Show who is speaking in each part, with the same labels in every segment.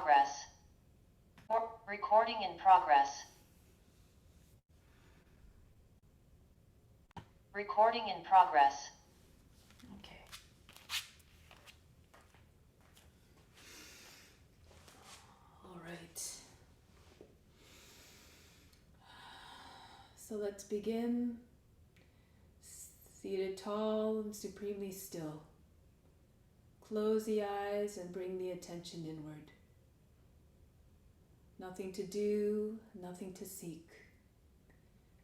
Speaker 1: progress. Recording in progress. Recording in progress.
Speaker 2: Okay. All right. So let's begin. Seated tall and supremely still. Close the eyes and bring the attention inward. Nothing to do, nothing to seek.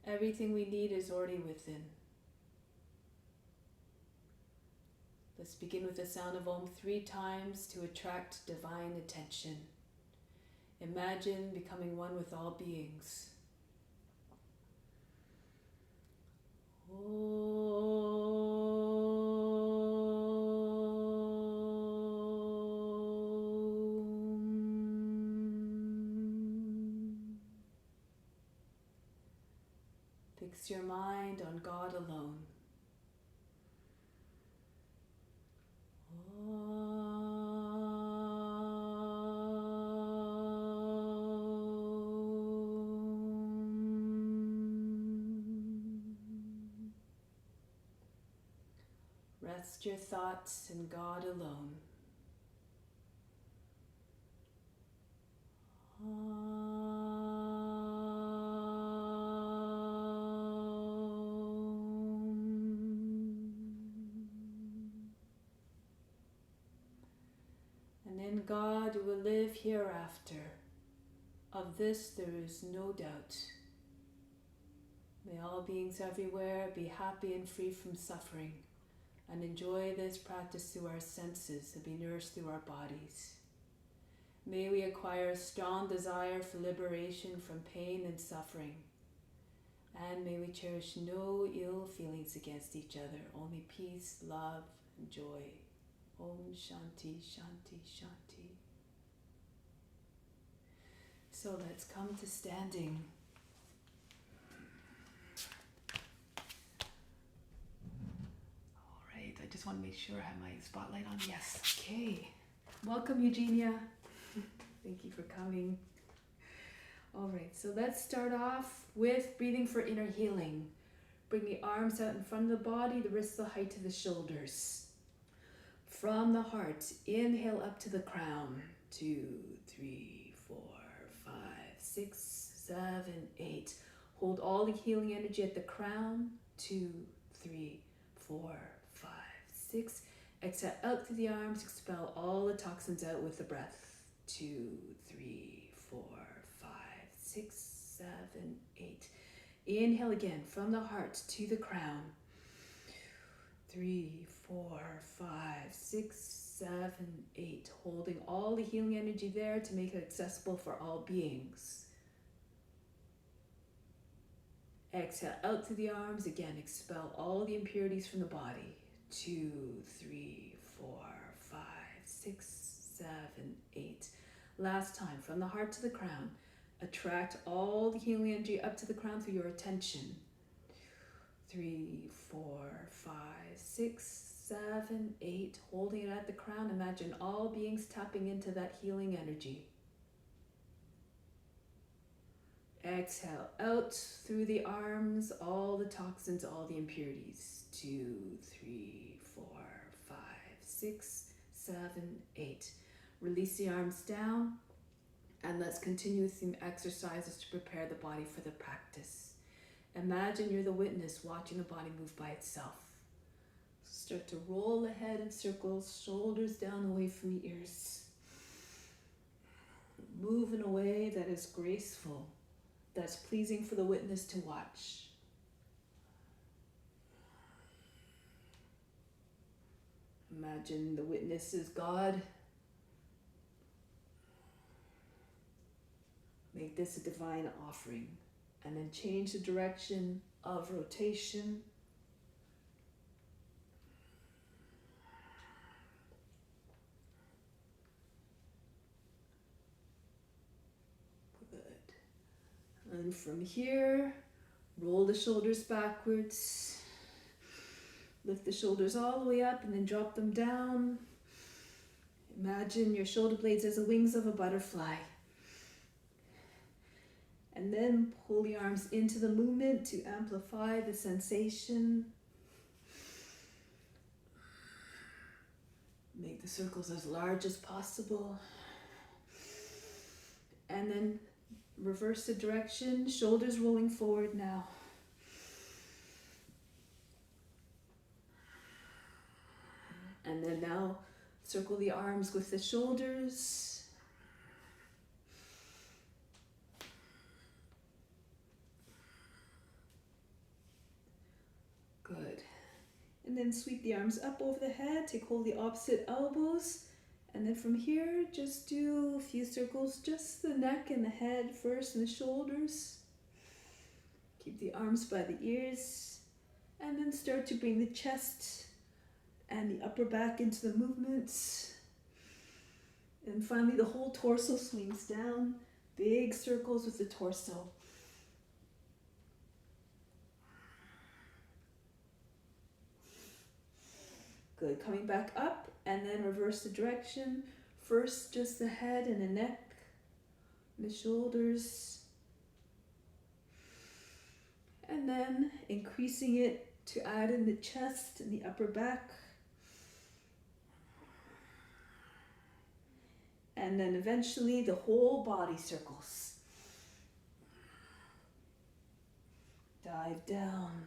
Speaker 2: Everything we need is already within. Let's begin with the sound of Om 3 times to attract divine attention. Imagine becoming one with all beings. Fix your mind on God alone. Rest your thoughts in God alone. And in God you will live hereafter. Of this there is no doubt. May all beings everywhere be happy and free from suffering, and enjoy this practice through our senses and be nourished through our bodies. May we acquire a strong desire for liberation from pain and suffering, and may we cherish no ill feelings against each other, only peace, love, and joy. Om Shanti, Shanti, Shanti. So let's come to standing. I just want to make sure I have my spotlight on. Yes. Okay. Welcome, Eugenia. Thank you for coming. All right. So let's start off with breathing for inner healing. Bring the arms out in front of the body, the wrists the height of the shoulders. From the heart, inhale up to the crown. 2, 3, 4, 5, 6, 7, 8. Hold all the healing energy at the crown. 2, 3, 4, 5, 6. Exhale out through the arms. Expel all the toxins out with the breath. 2, 3, 4, 5, 6, 7, 8. Inhale again from the heart to the crown. 3, 4, 5, 6, 7, 8. Holding all the healing energy there to make it accessible for all beings. Exhale out through the arms. Again, expel all the impurities from the body. 2, 3, 4, 5, 6, 7, 8. Last time, from the heart to the crown. Attract all the healing energy up to the crown through your attention. 3, 4, 5, 6, 7, 8. Holding it at the crown. Imagine all beings tapping into that healing energy. Exhale out through the arms, all the toxins, all the impurities. 2, 3, 4, 5, 6, 7, 8. Release the arms down, and let's continue with some exercises to prepare the body for the practice. Imagine you're the witness watching the body move by itself. Start to roll the head in circles, shoulders down away from the ears. Move in a way that is graceful, that's pleasing for the witness to watch. Imagine the witness is God. Make this a divine offering, and then change the direction of rotation. Good. And from here, roll the shoulders backwards. Lift the shoulders all the way up and then drop them down. Imagine your shoulder blades as the wings of a butterfly. And then pull the arms into the movement to amplify the sensation. Make the circles as large as possible. And then reverse the direction, shoulders rolling forward now. And then now circle the arms with the shoulders. Good. And then sweep the arms up over the head, take hold of the opposite elbows. And then from here, just do a few circles, just the neck and the head first and the shoulders. Keep the arms by the ears. And then start to bring the chest and the upper back into the movements. And finally, the whole torso swings down. Big circles with the torso. Good, coming back up and then reverse the direction. First, just the head and the neck, and the shoulders. And then increasing it to add in the chest and the upper back. And then eventually the whole body circles. Dive down.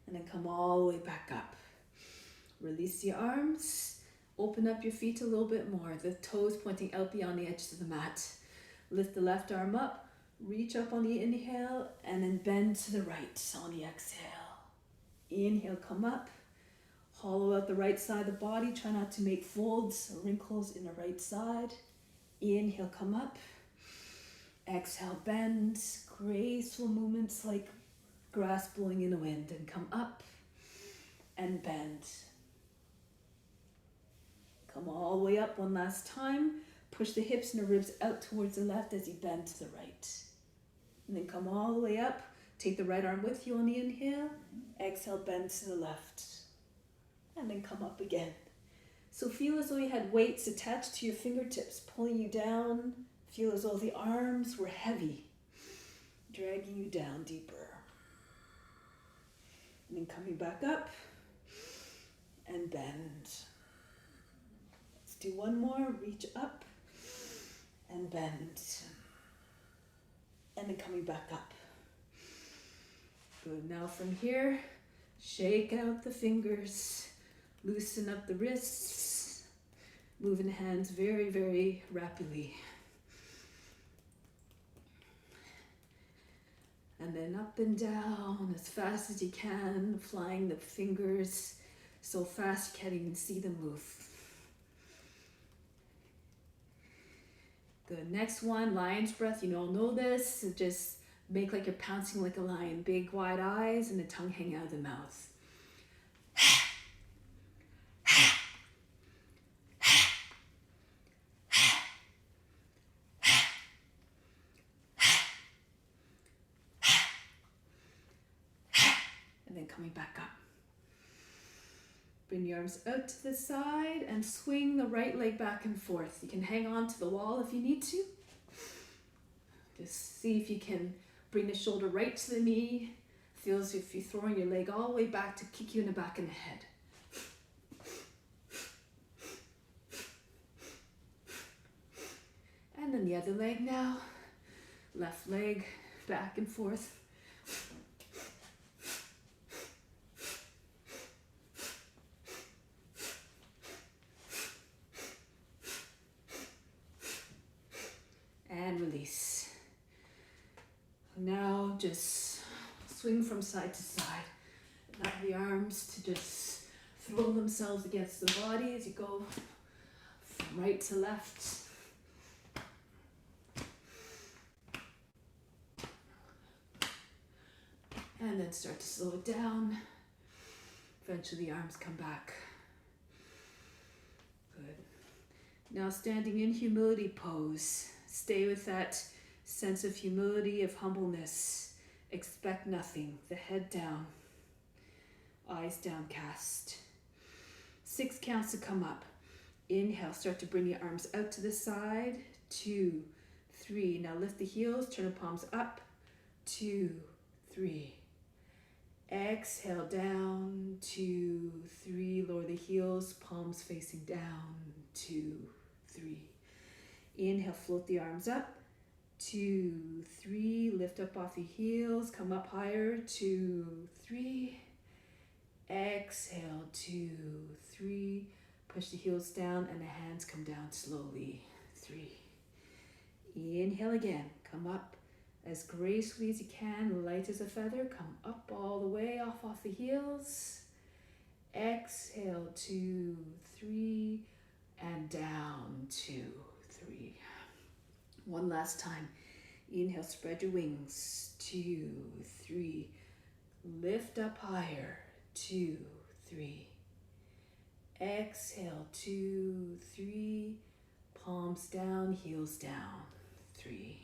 Speaker 2: And then come all the way back up. Release the arms. Open up your feet a little bit more. The toes pointing out beyond the edges of the mat. Lift the left arm up. Reach up on the inhale. And then bend to the right on the exhale. Inhale, come up. Hollow out the right side of the body. Try not to make folds or wrinkles in the right side. Inhale, come up. Exhale, bend. Graceful movements like grass blowing in the wind, and come up and bend. Come all the way up one last time. Push the hips and the ribs out towards the left as you bend to the right. And then come all the way up. Take the right arm with you on the inhale. Exhale, bend to the left. And then come up again. So feel as though you had weights attached to your fingertips, pulling you down. Feel as though the arms were heavy, dragging you down deeper. And then coming back up and bend. Let's do one more. Reach up and bend. And then coming back up. Good. Now from here, shake out the fingers. Loosen up the wrists. Moving the hands very, very rapidly. And then up and down as fast as you can, flying the fingers so fast you can't even see them move. Good. Next one, lion's breath. You all know this. So just make like you're pouncing like a lion. Big wide eyes and the tongue hanging out of the mouth. And then coming back up. Bring your arms out to the side and swing the right leg back and forth. You can hang on to the wall if you need to. Just see if you can bring the shoulder right to the knee. Feel as if you're throwing your leg all the way back to kick you in the back and the head. And then the other leg now. Left leg back and forth. And release. Now just swing from side to side. Allow the arms to just throw themselves against the body as you go from right to left. And then start to slow it down. Eventually the arms come back. Good. Now standing in humility pose. Stay with that sense of humility, of humbleness. Expect nothing. The head down. eyes downcast. 6 counts to come up. Inhale, start to bring your arms out to the side. 2, 3. Now lift the heels, turn the palms up. 2, 3. Exhale, down. 2, 3. Lower the heels, palms facing down. 2, 3. Inhale, float the arms up. 2, 3. Lift up off the heels, come up higher. 2, 3. Exhale, 2, 3. Push the heels down and the hands come down slowly. 3. Inhale again, come up as gracefully as you can, light as a feather. Come up all the way off the heels. Exhale, 2, 3, and down, 2, 3. One last time. Inhale, spread your wings. 2, 3. Lift up higher. 2, 3. Exhale, 2, 3. Palms down, heels down. 3.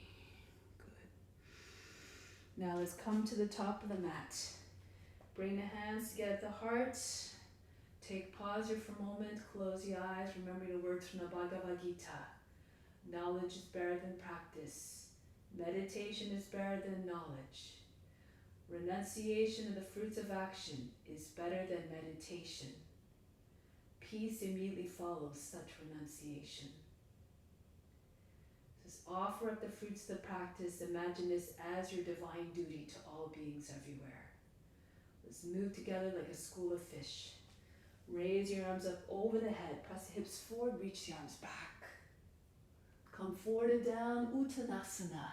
Speaker 2: Good. Now let's come to the top of the mat. Bring the hands together at the heart. Take pause here for a moment. Close your eyes. Remember the words from the Bhagavad Gita. Knowledge is better than practice. Meditation is better than knowledge. Renunciation of the fruits of action is better than meditation. Peace immediately follows such renunciation. Just offer up the fruits of the practice. Imagine this as your divine duty to all beings everywhere. Let's move together like a school of fish. Raise your arms up over the head. Press the hips forward. Reach the arms back. Come forward and down. Uttanasana.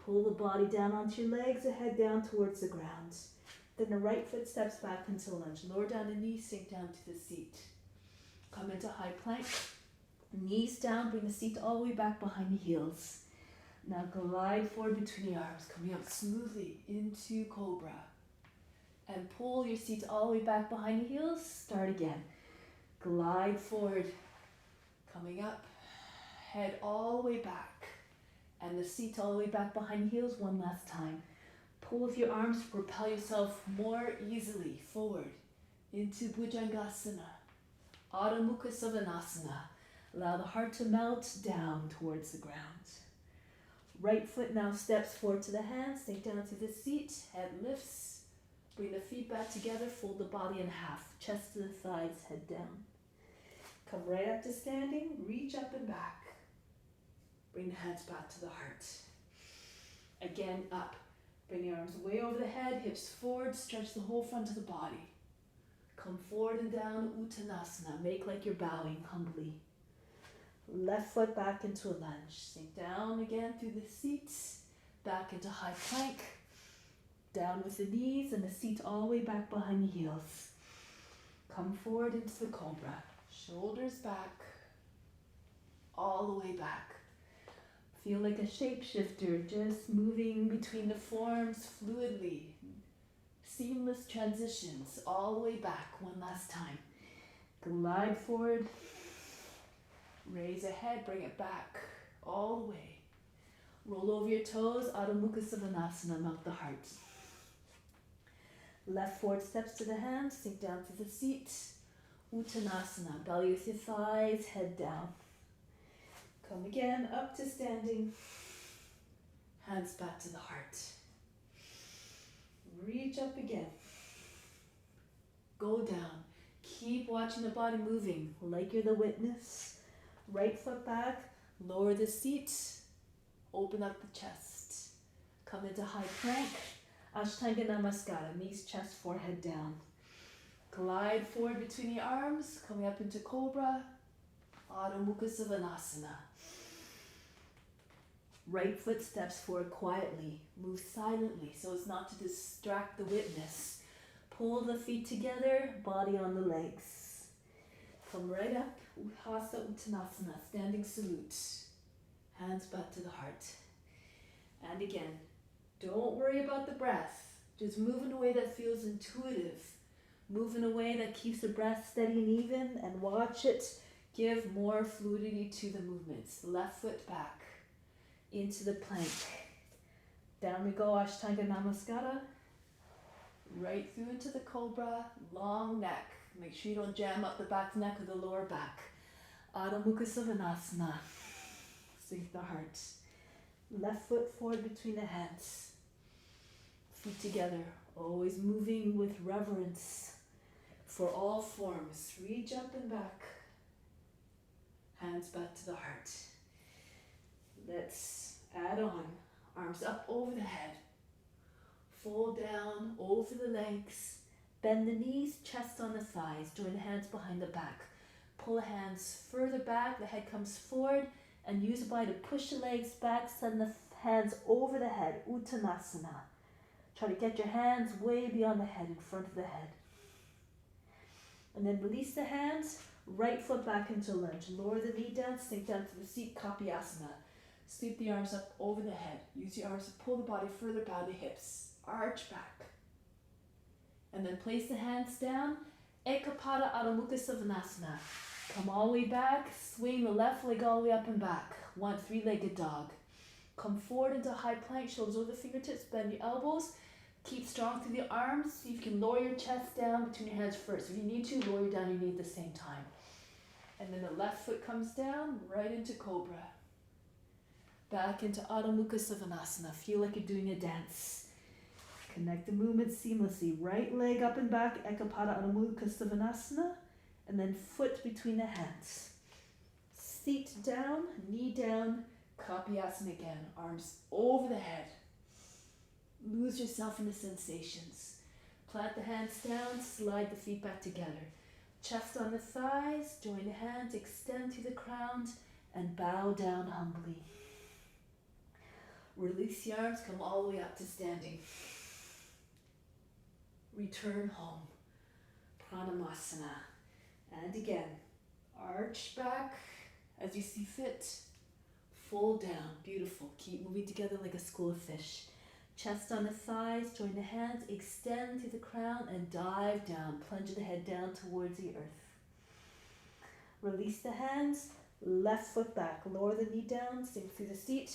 Speaker 2: Pull the body down onto your legs, the head down towards the ground. Then the right foot steps back into lunge. Lower down the knees, sink down to the seat. Come into high plank. Knees down, bring the seat all the way back behind the heels. Now glide forward between the arms, coming up smoothly into cobra. And pull your seat all the way back behind the heels. Start again. Glide forward, coming up, head all the way back. And the seat all the way back behind the heels one last time. Pull with your arms to propel yourself more easily forward into Bhujangasana. Adho Mukha Savasana. Allow the heart to melt down towards the ground. Right foot now steps forward to the hands. Sink down to the seat. Head lifts. Bring the feet back together. Fold the body in half. Chest to the thighs. Head down. Come right up to standing. Reach up and back. Bring the hands back to the heart. Again, up. Bring your arms way over the head, hips forward, stretch the whole front of the body. Come forward and down, Uttanasana. Make like you're bowing humbly. Left foot back into a lunge. Sink down again through the seat. Back into high plank. Down with the knees and the seat all the way back behind the heels. Come forward into the cobra. Shoulders back. All the way back. Feel like a shapeshifter, just moving between the forms fluidly. Seamless transitions all the way back. One last time. Glide forward. Raise a head, bring it back all the way. Roll over your toes, Adho Mukha Savasana, melt the heart. Left forward steps to the hands, sink down to the seat. Uttanasana, belly with your thighs, head down. Come again, up to standing. Hands back to the heart. Reach up again. Go down. Keep watching the body moving like you're the witness. Right foot back, lower the seat, open up the chest. Come into high plank, Ashtanga Namaskara, knees, chest, forehead down. Glide forward between the arms, coming up into Cobra, Adho Mukha Savasana. Right foot steps forward quietly, move silently so as not to distract the witness. Pull the feet together, body on the legs. Come right up, Hasta Uttanasana, standing salute. Hands back to the heart. And again, don't worry about the breath. Just move in a way that feels intuitive. Move in a way that keeps the breath steady and even, and watch it give more fluidity to the movements. Left foot back into the plank. Down we go, Ashtanga Namaskara. Right through into the cobra, long neck. Make sure you don't jam up the back neck or the lower back. Adho Mukha Svanasana. Sink the heart. Left foot forward between the hands. Feet together. Always moving with reverence for all forms. Reach up and back. Hands back to the heart. Let's add on. Arms up over the head. Fold down over the legs. Bend the knees, chest on the thighs. Join the hands behind the back. Pull the hands further back. The head comes forward. And use the body to push the legs back. Send the hands over the head. Uttanasana. Try to get your hands way beyond the head, in front of the head. And then release the hands. Right foot back into lunge. Lower the knee down. Sink down to the seat. Kapiyasana. Sweep the arms up over the head. Use your arms to pull the body further, bow the hips. Arch back. And then place the hands down. Ekapada Adho Mukha Svanasana. Come all the way back. Swing the left leg all the way up and back. One three-legged dog. Come forward into high plank. Shoulders over the fingertips. Bend your elbows. Keep strong through the arms. See if you can lower your chest down between your hands first. If you need to, lower down your knee at the same time. And then the left foot comes down. Right into cobra. Back into Adho Mukha Svanasana. Feel like you're doing a dance. Connect the movement seamlessly. Right leg up and back. Ekapada Adho Mukha Svanasana. And then foot between the hands. Seat down. Knee down. Kapiyasana again. Arms over the head. Lose yourself in the sensations. Plant the hands down. Slide the feet back together. Chest on the thighs. Join the hands. Extend to the crown. And bow down humbly. Release the arms, come all the way up to standing. Return home. Pranamasana. And again, arch back as you see fit. Fold down, beautiful. Keep moving together like a school of fish. Chest on the thighs, join the hands, extend to the crown and dive down. Plunge the head down towards the earth. Release the hands, left foot back. Lower the knee down, sink through the seat.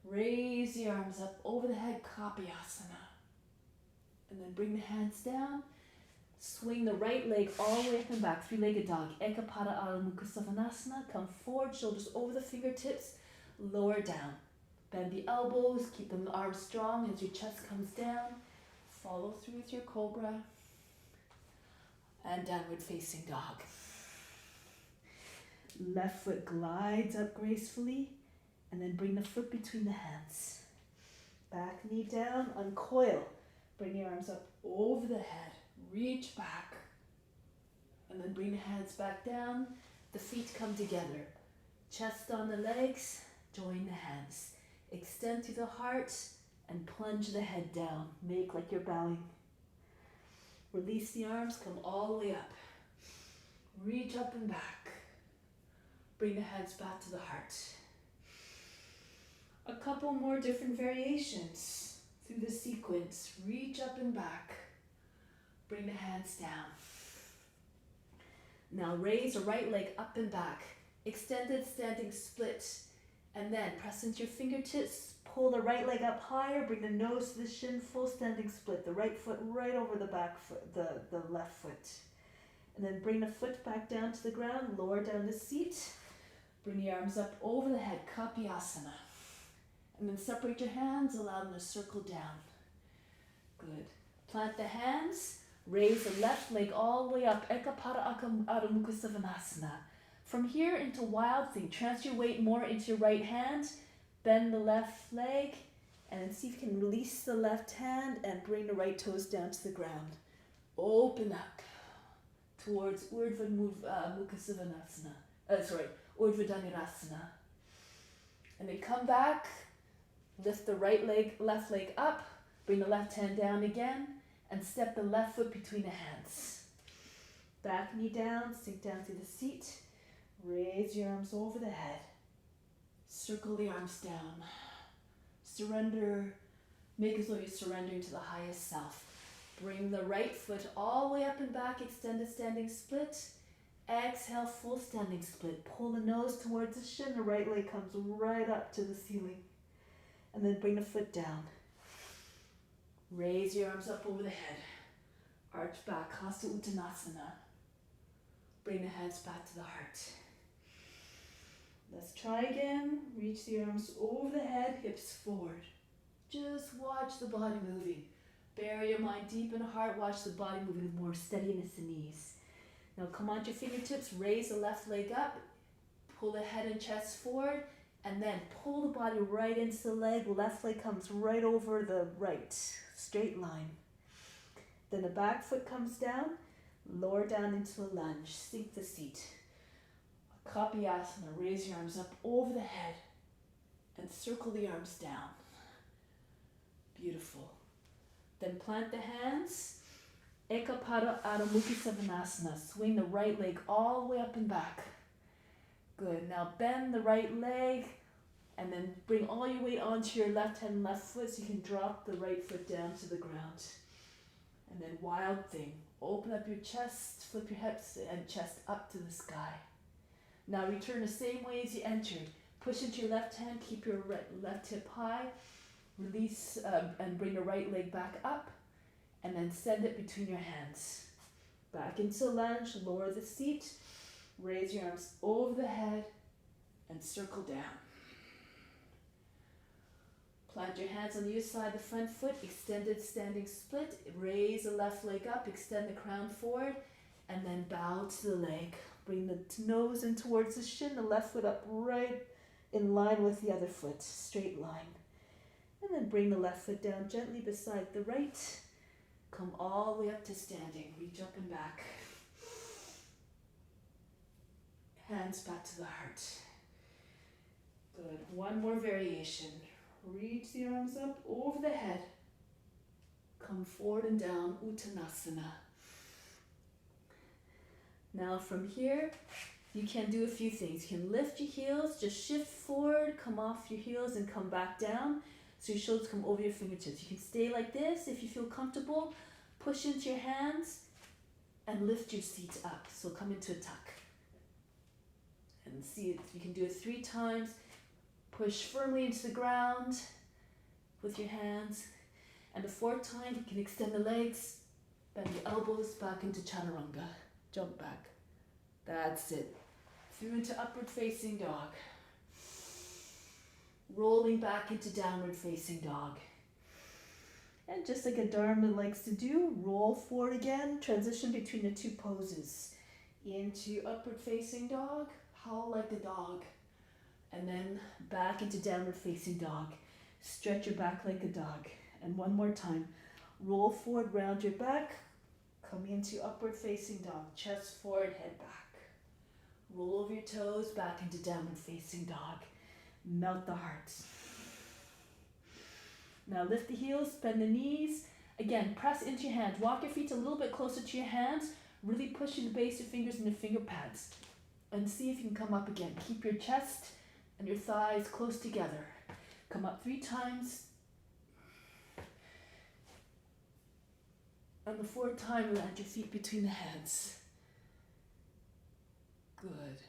Speaker 2: Raise the arms up over the head, Kapiyasana. And then bring the hands down. Swing the right leg all the way up and back, three-legged dog. Ekapada Adho Mukha Svanasana. Come forward, shoulders over the fingertips. Lower down. Bend the elbows, keep the arms strong as your chest comes down. Follow through with your cobra. And downward facing dog. Left foot glides up gracefully. And then bring the foot between the hands. Back knee down, uncoil. Bring your arms up over the head. Reach back. And then bring the hands back down. The feet come together. Chest on the legs. Join the hands. Extend to the heart and plunge the head down. Make like you're bowing. Release the arms. Come all the way up. Reach up and back. Bring the hands back to the heart. A couple more different variations through the sequence. Reach up and back. Bring the hands down. Now raise the right leg up and back. Extended standing split. And then press into your fingertips. Pull the right leg up higher. Bring the nose to the shin. Full standing split. The right foot right over the back foot, the left foot. And then bring the foot back down to the ground. Lower down the seat. Bring the arms up over the head. Kapiyasana. And then separate your hands, allow them to circle down. Good. Plant the hands, raise the left leg all the way up. Ekapada Adho Mukha Svanasana. From here into wild thing, transfer your weight more into your right hand. Bend the left leg, and then see if you can release the left hand and bring the right toes down to the ground. Open up towards Urdhva Mukha Svanasana. Urdhva Dhanurasana. And then come back. Lift the left leg up, bring the left hand down again, and step the left foot between the hands. Back knee down, sink down through the seat. Raise your arms over the head. Circle the arms down. Surrender. Make as though you're surrendering to the highest self. Bring the right foot all the way up and back, extended standing split. Exhale, full standing split. Pull the nose towards the shin. The right leg comes right up to the ceiling. And then bring the foot down. Raise your arms up over the head. Arch back, Hasta Uttanasana. Bring the hands back to the heart. Let's try again. Reach the arms over the head, hips forward. Just watch the body moving. Bury your mind deep in the heart. Watch the body moving with more steadiness and ease. Now come onto your fingertips. Raise the left leg up. Pull the head and chest forward. And then pull the body right into the leg. Left leg comes right over the right. Straight line. Then the back foot comes down. Lower down into a lunge. Sink the seat. Kapiyasana. Raise your arms up over the head. And circle the arms down. Beautiful. Then plant the hands. Ekapada Adho Mukha Svanasana. Swing the right leg all the way up and back. Good. Now bend the right leg and then bring all your weight onto your left hand and left foot so you can drop the right foot down to the ground. And then wild thing. Open up your chest, flip your hips and chest up to the sky. Now return the same way as you entered. Push into your left hand, keep your left hip high. Release and bring the right leg back up and then send it between your hands. Back into lunge, lower the seat, raise your arms over the head and circle down. Plant your hands on either side of the front foot, extended standing split, raise the left leg up, extend the crown forward and then bow to the leg. Bring the nose in towards the shin, the left foot up right in line with the other foot, straight line. And then bring the left foot down gently beside the right. Come all the way up to standing. Reach up and back. Hands back to the heart. Good. One more variation. Reach the arms up over the head. Come forward and down. Uttanasana. Now from here, you can do a few things. You can lift your heels. Just shift forward. Come off your heels and come back down. So your shoulders come over your fingertips. You can stay like this if you feel comfortable. Push into your hands and lift your seat up. So come into a tuck. And see if you can do it 3 times. Push firmly into the ground with your hands. And the 4th time, you can extend the legs, bend the elbows back into Chaturanga. Jump back. That's it. Through into upward facing dog. Rolling back into downward facing dog. And just like a Dharma likes to do, roll forward again, transition between the 2 poses. Into upward facing dog, howl like a dog. And then back into downward facing dog. Stretch your back like a dog. And one more time. Roll forward, round your back. Come into upward facing dog. Chest forward, head back. Roll over your toes, back into downward facing dog. Melt the heart. Now lift the heels, bend the knees. Again, press into your hands. Walk your feet a little bit closer to your hands. Really pushing the base of your fingers into finger pads. And see if you can come up again. Keep your chest and your thighs close together. Come up 3 times. And the 4th time, land your feet between the hands. Good.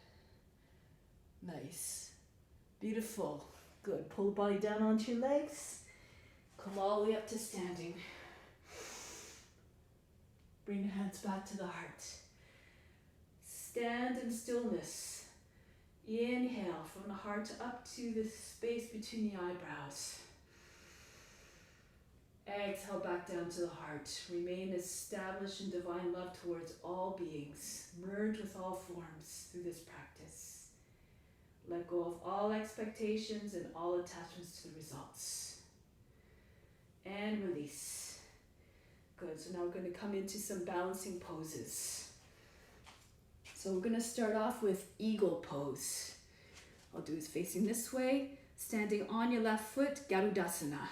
Speaker 2: Nice. Beautiful. Good. Pull the body down onto your legs. Come all the way up to standing. Bring your hands back to the heart. Stand in stillness. Inhale from the heart up to the space between the eyebrows. Exhale back down to the heart. Remain established in divine love towards all beings. Merge with all forms through this practice. Let go of all expectations and all attachments to the results. And release. Good. So now we're going to come into some balancing poses. So we're going to start off with eagle pose. I'll do is facing this way, standing on your left foot, Garudasana.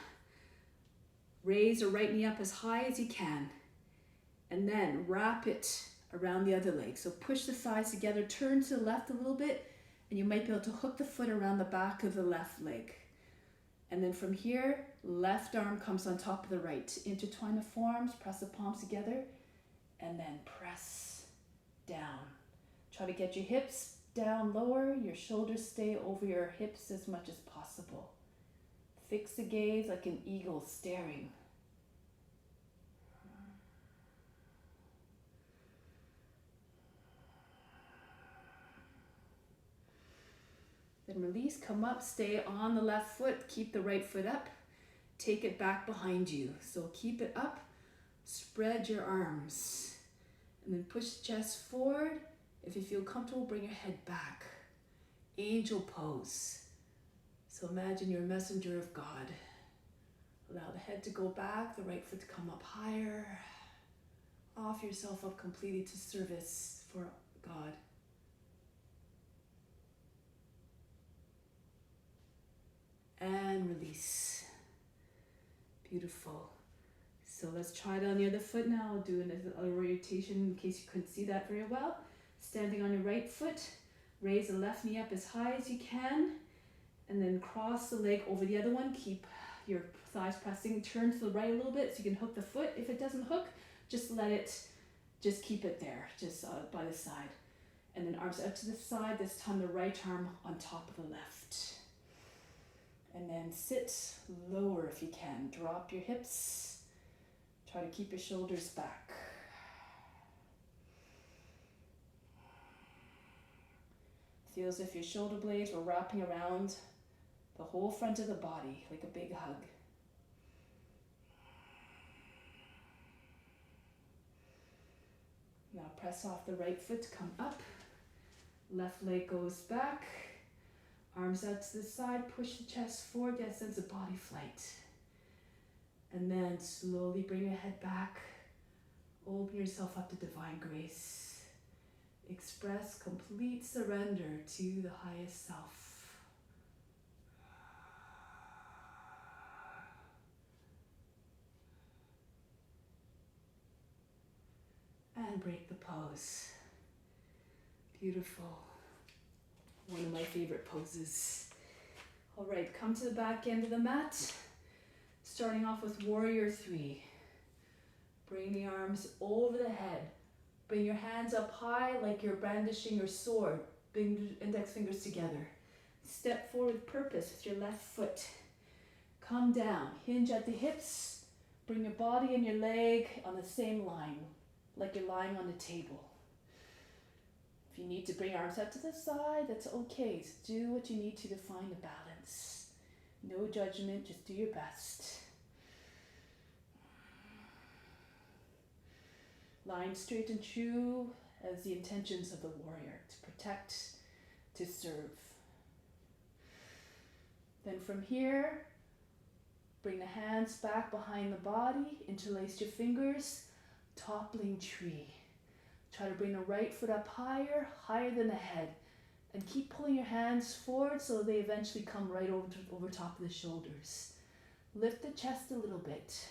Speaker 2: Raise your right knee up as high as you can, and then wrap it around the other leg. So push the thighs together, turn to the left a little bit, and you might be able to hook the foot around the back of the left leg. And then from here, left arm comes on top of the right. Intertwine the forearms, press the palms together, and then press down. Try to get your hips down lower, your shoulders stay over your hips as much as possible. Fix the gaze like an eagle staring. Then release, come up, stay on the left foot, keep the right foot up, take it back behind you. So keep it up, spread your arms, and then push the chest forward. If you feel comfortable, bring your head back. Angel pose. So imagine you're a messenger of God. Allow the head to go back, the right foot to come up higher. Offer yourself up completely to service for God. And release. Beautiful. So let's try it on the other foot now. I'll do a rotation in case you couldn't see that very well. Standing on your right foot, raise the left knee up as high as you can, and then cross the leg over the other one. Keep your thighs pressing, turn to the right a little bit so you can hook the foot. If it doesn't hook, just keep it there, just by the side. And then arms out to the side, this time the right arm on top of the left. And then sit lower if you can. Drop your hips. Try to keep your shoulders back. Feel as if your shoulder blades were wrapping around the whole front of the body like a big hug. Now press off the right foot to come up. Left leg goes back. Arms out to the side, push the chest forward, get a sense of body flight. And then slowly bring your head back. Open yourself up to divine grace. Express complete surrender to the highest self. And break the pose. Beautiful. One of my favorite poses. All right, come to the back end of the mat. Starting off with Warrior 3. Bring the arms over the head. Bring your hands up high like you're brandishing your sword. Bring the index fingers together. Step forward with purpose with your left foot. Come down, hinge at the hips. Bring your body and your leg on the same line, like you're lying on a table. If you need to bring arms out to the side, that's okay. Just do what you need to find the balance. No judgment, just do your best. Lying straight and true as the intentions of the warrior, to protect, to serve. Then from here, bring the hands back behind the body, interlace your fingers, toppling tree. Try to bring the right foot up higher, higher than the head. And keep pulling your hands forward so they eventually come right over top of the shoulders. Lift the chest a little bit.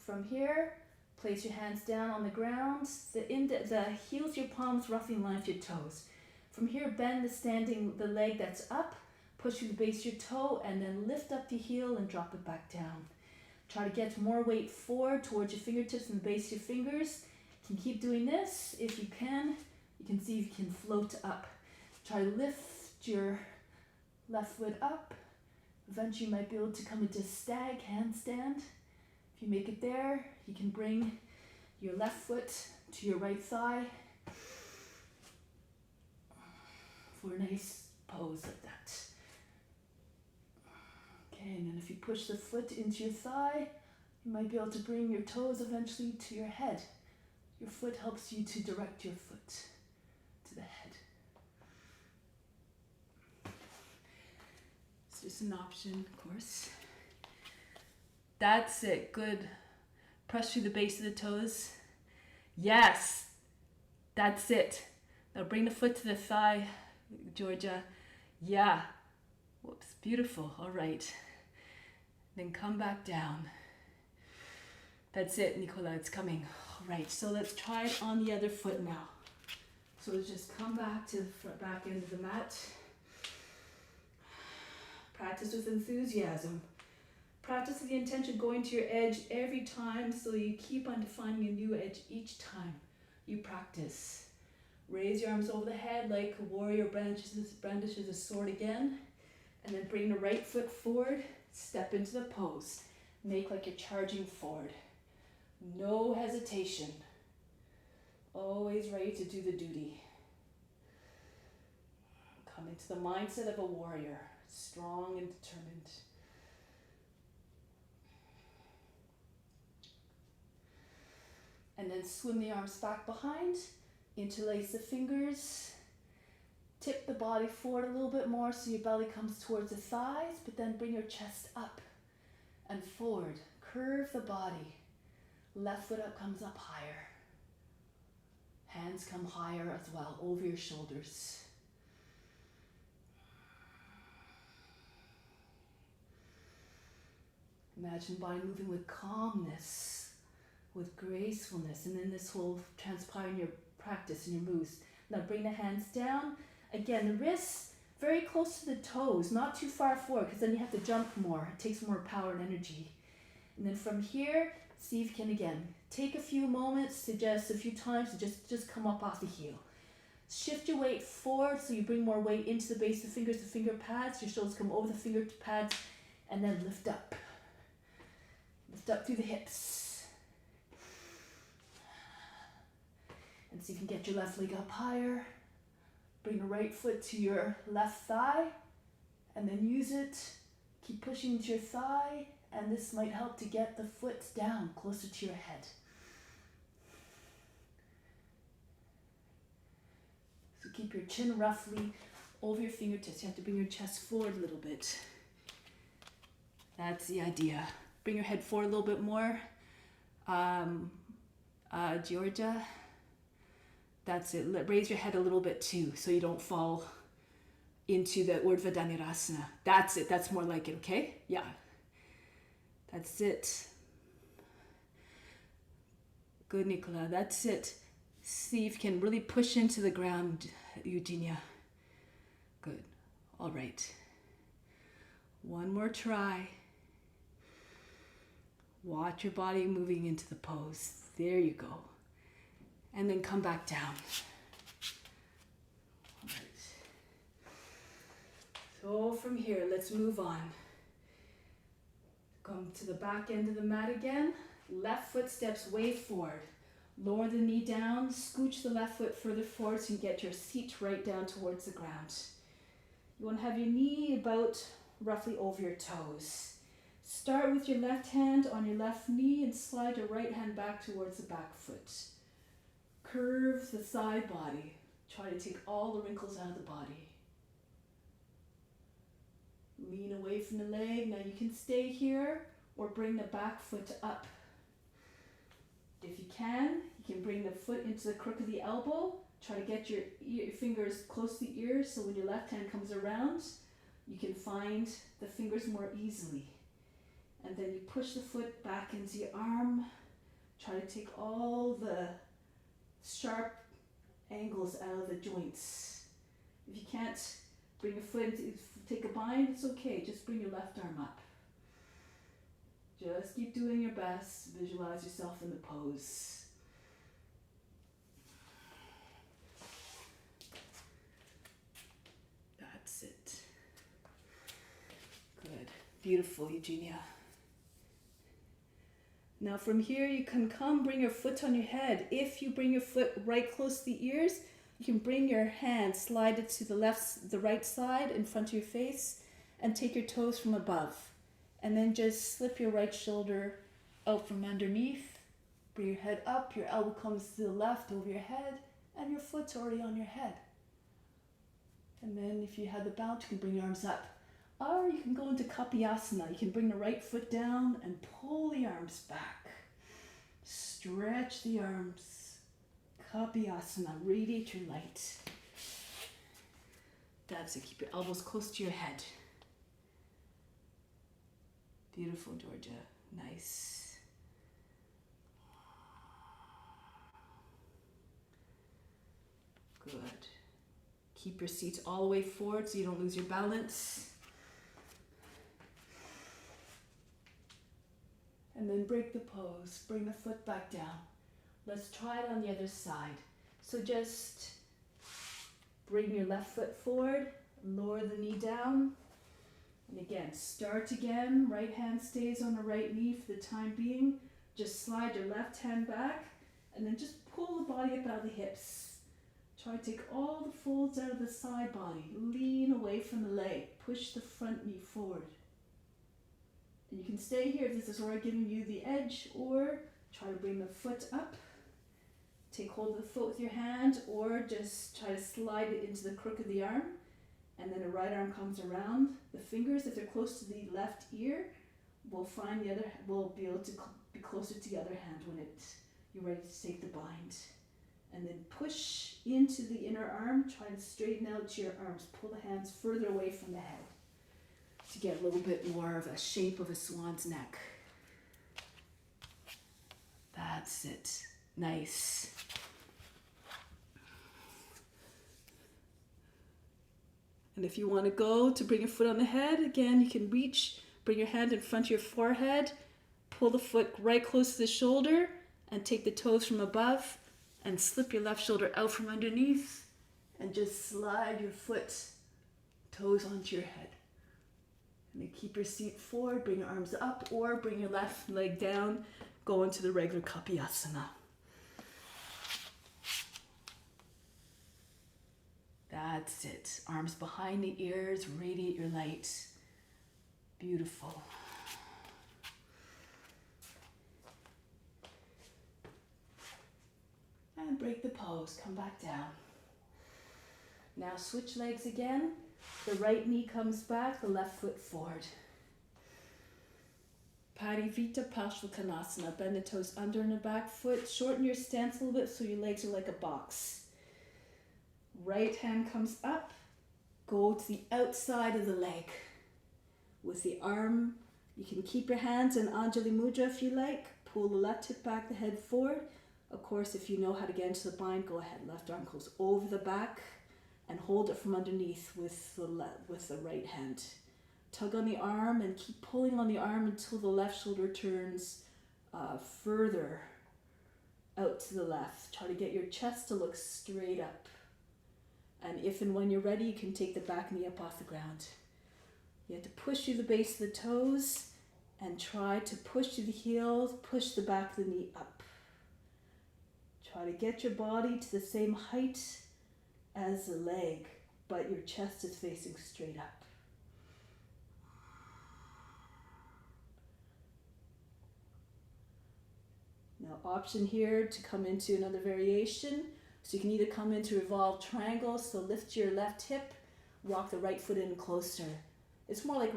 Speaker 2: From here, place your hands down on the ground. The heels of your palms roughly in line with your toes. From here, bend the leg that's up. Push through the base of your toe and then lift up the heel and drop it back down. Try to get more weight forward towards your fingertips and the base of your fingers. You can keep doing this. If you can see if you can float up. Try to lift your left foot up. Eventually you might be able to come into stag handstand. If you make it there, you can bring your left foot to your right thigh for a nice pose like that. Okay, and then if you push the foot into your thigh, you might be able to bring your toes eventually to your head. Your foot helps you to direct your foot to the head. It's just an option, of course. That's it, good. Press through the base of the toes. Yes, that's it. Now bring the foot to the thigh, Georgia. Yeah, whoops, beautiful, all right. Then come back down. That's it, Nicola, it's coming. All right, so let's try it on the other foot now. So let's just come back to the back end of the mat. Practice with enthusiasm. Practice with the intention going to your edge every time so you keep on defining a new edge each time you practice. Raise your arms over the head like a warrior brandishes a sword again. And then bring the right foot forward. Step into the pose. Make like you're charging forward. No hesitation. Always ready to do the duty. Come into the mindset of a warrior, strong and determined. And then swim the arms back behind, interlace the fingers, tip the body forward a little bit more so your belly comes towards the thighs, but then bring your chest up and forward. Curve the body. Left foot up comes up higher. Hands come higher as well, over your shoulders. Imagine body moving with calmness, with gracefulness, and then this will transpire in your practice and your moves. Now bring the hands down. Again, the wrists very close to the toes, not too far forward, because then you have to jump more. It takes more power and energy. And then from here, see if you can again take a few moments to just, a few times to just come up off the heel. Shift your weight forward so you bring more weight into the base of the fingers, the finger pads. Your shoulders come over the finger pads, and then lift up. Lift up through the hips. And see if you can get your left leg up higher. Bring the right foot to your left thigh, and then use it. Keep pushing into your thigh, and this might help to get the foot down closer to your head. So keep your chin roughly over your fingertips. You have to bring your chest forward a little bit. That's the idea. Bring your head forward a little bit more. Georgia. That's it. Raise your head a little bit too, so you don't fall into the Urdhva Dhanurasana. That's it. That's more like it, okay? Yeah. That's it. Good, Nicola. That's it. See if you can really push into the ground, Eugenia. Good. All right. One more try. Watch your body moving into the pose. There you go. And then come back down. All right. So from here, let's move on. Come to the back end of the mat again. Left foot steps way forward. Lower the knee down, scooch the left foot further forward so you get your seat right down towards the ground. You want to have your knee about roughly over your toes. Start with your left hand on your left knee and slide your right hand back towards the back foot. Curve the side body. Try to take all the wrinkles out of the body. Lean away from the leg. Now you can stay here or bring the back foot up. If you can bring the foot into the crook of the elbow. Try to get your fingers close to the ears so when your left hand comes around, you can find the fingers more easily. And then you push the foot back into your arm. Try to take all the sharp angles out of the joints. If you can't bring your foot into, take a bind, it's okay. Just bring your left arm up. Just keep doing your best. Visualize yourself in the pose. That's it. Good. Beautiful, Eugenia. Now from here you can bring your foot on your head. If you bring your foot right close to the ears, you can bring your hand, slide it to the right side in front of your face and take your toes from above. And then just slip your right shoulder out from underneath. Bring your head up, your elbow comes to the left over your head, and your foot's already on your head. And then if you have the bounce, you can bring your arms up. Or you can go into Kapiyasana. You can bring the right foot down and pull the arms back. Stretch the arms. Kapiyasana. Radiate your light. That's it. Keep your elbows close to your head. Beautiful, Georgia. Nice. Good. Keep your seat all the way forward so you don't lose your balance. And then break the pose. Bring the foot back down. Let's try it on the other side. So just bring your left foot forward, lower the knee down. And again, start again. Right hand stays on the right knee for the time being. Just slide your left hand back and then just pull the body up out of the hips. Try to take all the folds out of the side body. Lean away from the leg. Push the front knee forward. And you can stay here if this is already giving you the edge, or try to bring the foot up. Take hold of the foot with your hand, or just try to slide it into the crook of the arm. And then the right arm comes around. The fingers, if they're close to the left ear, will be able to be closer to the other hand when you're ready to take the bind. And then push into the inner arm. Try to straighten out your arms. Pull the hands further away from the head to get a little bit more of a shape of a swan's neck. That's it. Nice. And if you want to go to bring your foot on the head, again, you can reach, bring your hand in front of your forehead, pull the foot right close to the shoulder, and take the toes from above, and slip your left shoulder out from underneath, and just slide your foot, toes onto your head. And then keep your seat forward, bring your arms up, or bring your left leg down, go into the regular Kapiyasana. That's it. Arms behind the ears, radiate your light. Beautiful. And break the pose, come back down. Now switch legs again. The right knee comes back, the left foot forward. Parivita Kanasana. Bend the toes under and the back foot. Shorten your stance a little bit so your legs are like a box. Right hand comes up, go to the outside of the leg. With the arm, you can keep your hands in Anjali Mudra if you like. Pull the left hip back, the head forward. Of course, if you know how to get into the bind, go ahead. Left arm goes over the back and hold it from underneath with the right hand. Tug on the arm and keep pulling on the arm until the left shoulder turns further out to the left. Try to get your chest to look straight up. And if and when you're ready, you can take the back knee up off the ground. You have to push through the base of the toes and try to push through the heels, push the back of the knee up. Try to get your body to the same height as the leg, but your chest is facing straight up. Now, option here to come into another variation. So you can either come into Revolve Triangles, so lift your left hip, walk the right foot in closer. It's more like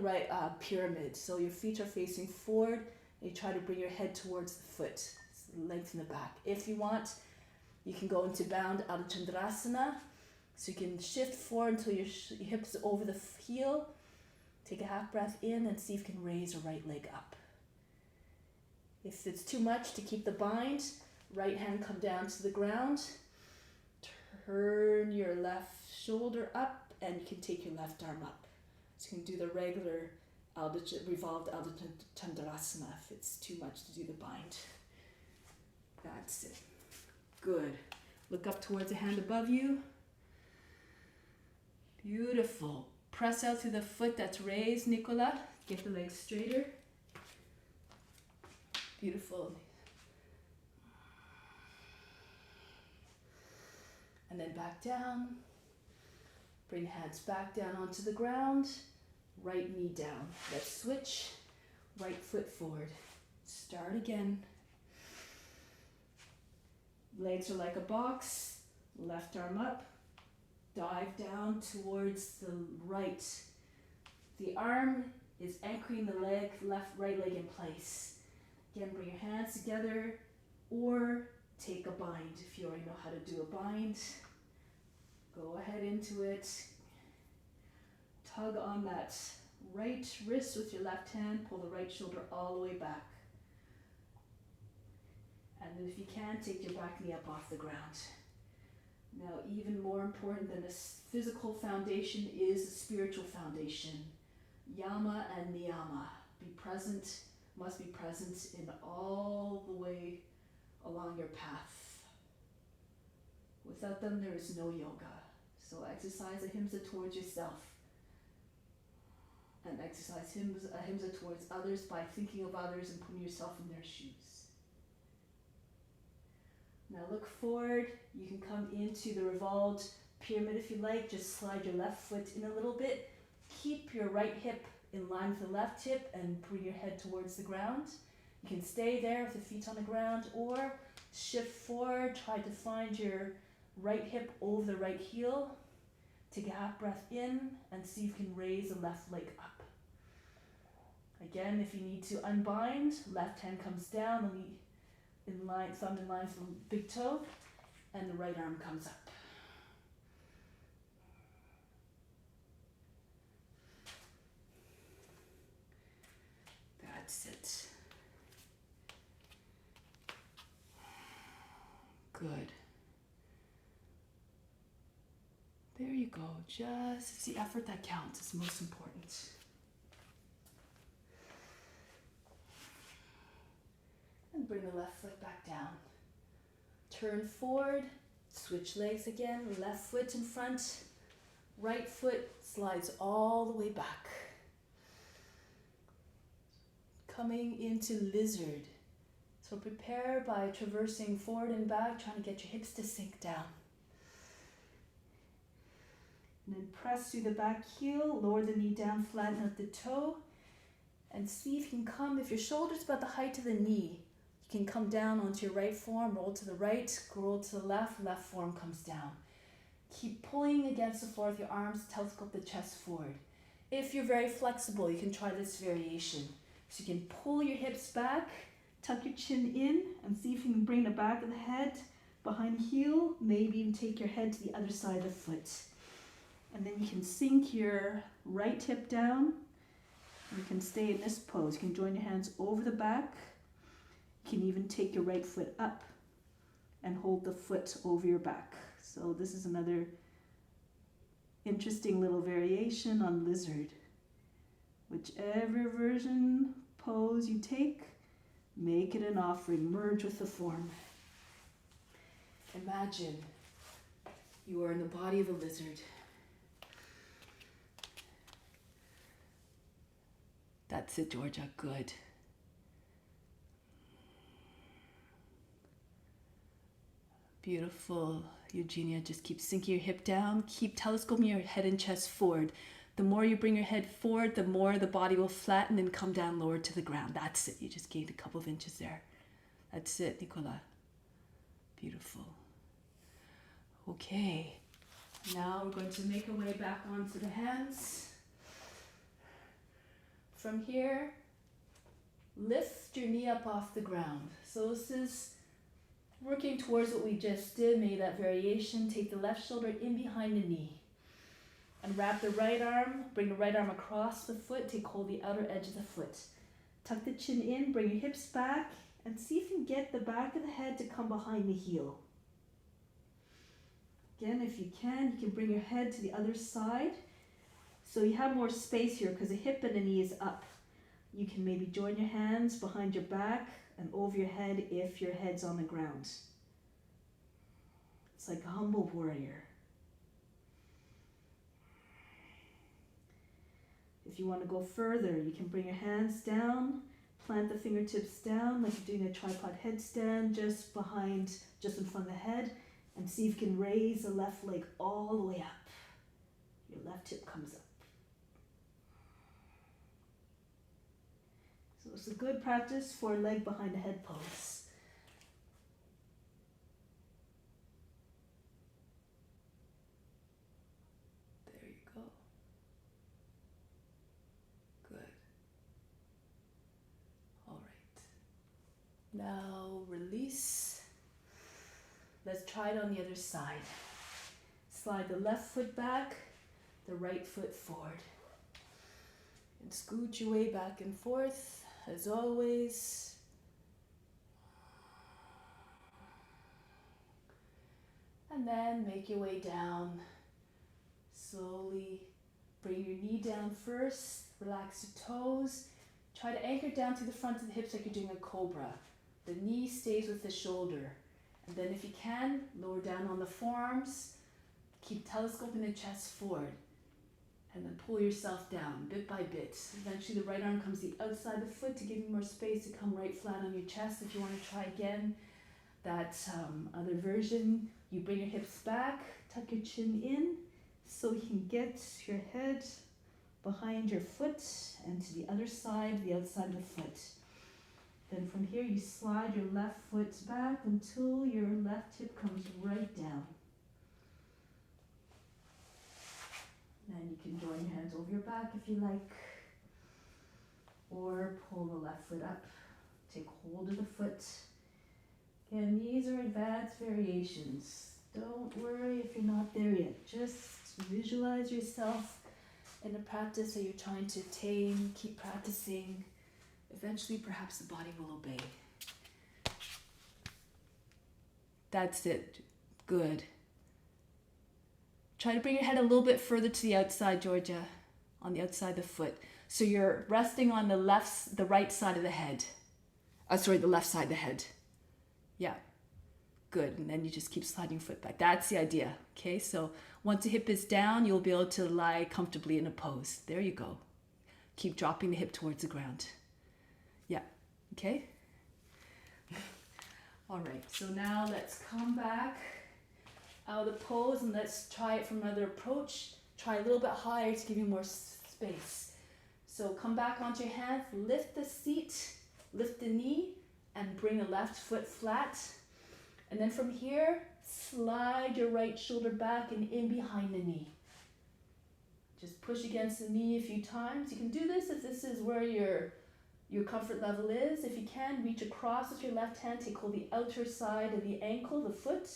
Speaker 2: pyramid, so your feet are facing forward, and you try to bring your head towards the foot, so lengthen the back. If you want, you can go into bound out of Chandrasana, so you can shift forward until your hips are over the heel. Take a half breath in and see if you can raise your right leg up. If it's too much to keep the bind, right hand come down to the ground. Turn your left shoulder up, and you can take your left arm up. So you can do the regular revolved Ardha Chandrasana if it's too much to do the bind. That's it. Good. Look up towards the hand above you. Beautiful. Press out through the foot that's raised, Nicola. Get the legs straighter. Beautiful. And then back down. Bring hands back down onto the ground. Right knee down. Let's switch. Right foot forward. Start again. Legs are like a box. Left arm up. Dive down towards the right. The arm is anchoring the leg, right leg in place. Again, bring your hands together or take a bind. If you already know how to do a bind, go ahead into it. Tug on that right wrist with your left hand. Pull the right shoulder all the way back. And then if you can, take your back knee up off the ground. Now, even more important than a physical foundation is a spiritual foundation. Yama and niyama. Must be present in all the way along your path. Without them, there is no yoga. So exercise ahimsa towards yourself. And exercise ahimsa towards others by thinking of others and putting yourself in their shoes. Now Now look forward. You can come into the revolved pyramid if you like. Just slide your left foot in a little bit. Keep your right hip in line with the left hip and bring your head towards the ground. You can stay there with the feet on the ground or shift forward. Try to find your right hip over the right heel. Take a half breath in and see if you can raise the left leg up. Again, if you need to unbind, left hand comes down, in line, thumb in line with the big toe, and the right arm comes up. That's it. Good. There you go. Just, it's the effort that counts. It's most important. And bring the left foot back down. Turn forward, switch legs again, left foot in front, right foot slides all the way back. Coming into lizard. So prepare by traversing forward and back, trying to get your hips to sink down. And then press through the back heel, lower the knee down, flatten out the toe, and see if you can come, if your shoulder's about the height of the knee, you can come down onto your right forearm, roll to the right, roll to the left, left forearm comes down. Keep pulling against the floor with your arms, telescope the chest forward. If you're very flexible, you can try this variation. So you can pull your hips back, tuck your chin in, and see if you can bring the back of the head behind the heel, maybe even take your head to the other side of the foot. And then you can sink your right hip down. You can stay in this pose. You can join your hands over the back. You can even take your right foot up and hold the foot over your back. So this is another interesting little variation on lizard. Whichever version, pose you take, make it an offering. Merge with the form. Imagine you are in the body of a lizard. That's it, Georgia. Good. Beautiful, Eugenia. Just keep sinking your hip down. Keep telescoping your head and chest forward. The more you bring your head forward, the more the body will flatten and come down lower to the ground. That's it. You just gained a couple of inches there. That's it, Nicola. Beautiful. Okay. Now we're going to make our way back onto the hands. From here, lift your knee up off the ground. So this is working towards what we just did, maybe that variation. Take the left shoulder in behind the knee. And wrap the right arm, bring the right arm across the foot, take hold of the outer edge of the foot. Tuck the chin in, bring your hips back, and see if you can get the back of the head to come behind the heel. Again, if you can bring your head to the other side. So you have more space here because the hip and the knee is up. You can maybe join your hands behind your back and over your head if your head's on the ground. It's like a humble warrior. If you want to go further, you can bring your hands down, plant the fingertips down like you're doing a tripod headstand just in front of the head, and see if you can raise the left leg all the way up. Your left hip comes up. So it's a good practice for leg behind the head pose. There you go. Good. All right. Now release. Let's try it on the other side. Slide the left foot back, the right foot forward. And scoot your way back and forth. As always, and then make your way down. Slowly bring your knee down first, relax your toes. Try to anchor down to the front of the hips like you're doing a cobra. The knee stays with the shoulder. And then if you can, lower down on the forearms. Keep telescoping the chest forward. And then pull yourself down bit by bit. Eventually the right arm comes the outside of the foot to give you more space to come right flat on your chest. If you want to try again, that other version, you bring your hips back, tuck your chin in, so you can get your head behind your foot and to the other side, the outside of the foot. Then from here, you slide your left foot back until your left hip comes right down. And you can join your hands over your back if you like, or pull the left foot up. Take hold of the foot. Again, these are advanced variations. Don't worry if you're not there yet. Just visualize yourself in a practice that you're trying to attain. Keep practicing. Eventually, perhaps the body will obey. That's it. Good. Try to bring your head a little bit further to the outside, Georgia, on the outside of the foot. So you're resting on the right side of the head. The left side of the head. Yeah, good. And then you just keep sliding your foot back. That's the idea. Okay, so once the hip is down, you'll be able to lie comfortably in a pose. There you go. Keep dropping the hip towards the ground. Yeah, okay. All right, so now let's come back out of the pose and let's try it from another approach. Try a little bit higher to give you more space. So come back onto your hands, lift the seat, lift the knee, and bring the left foot flat. And then from here, slide your right shoulder back and in behind the knee. Just push against the knee a few times. You can do this if this is where your comfort level is. If you can, reach across with your left hand, take hold of the outer side of the ankle, the foot,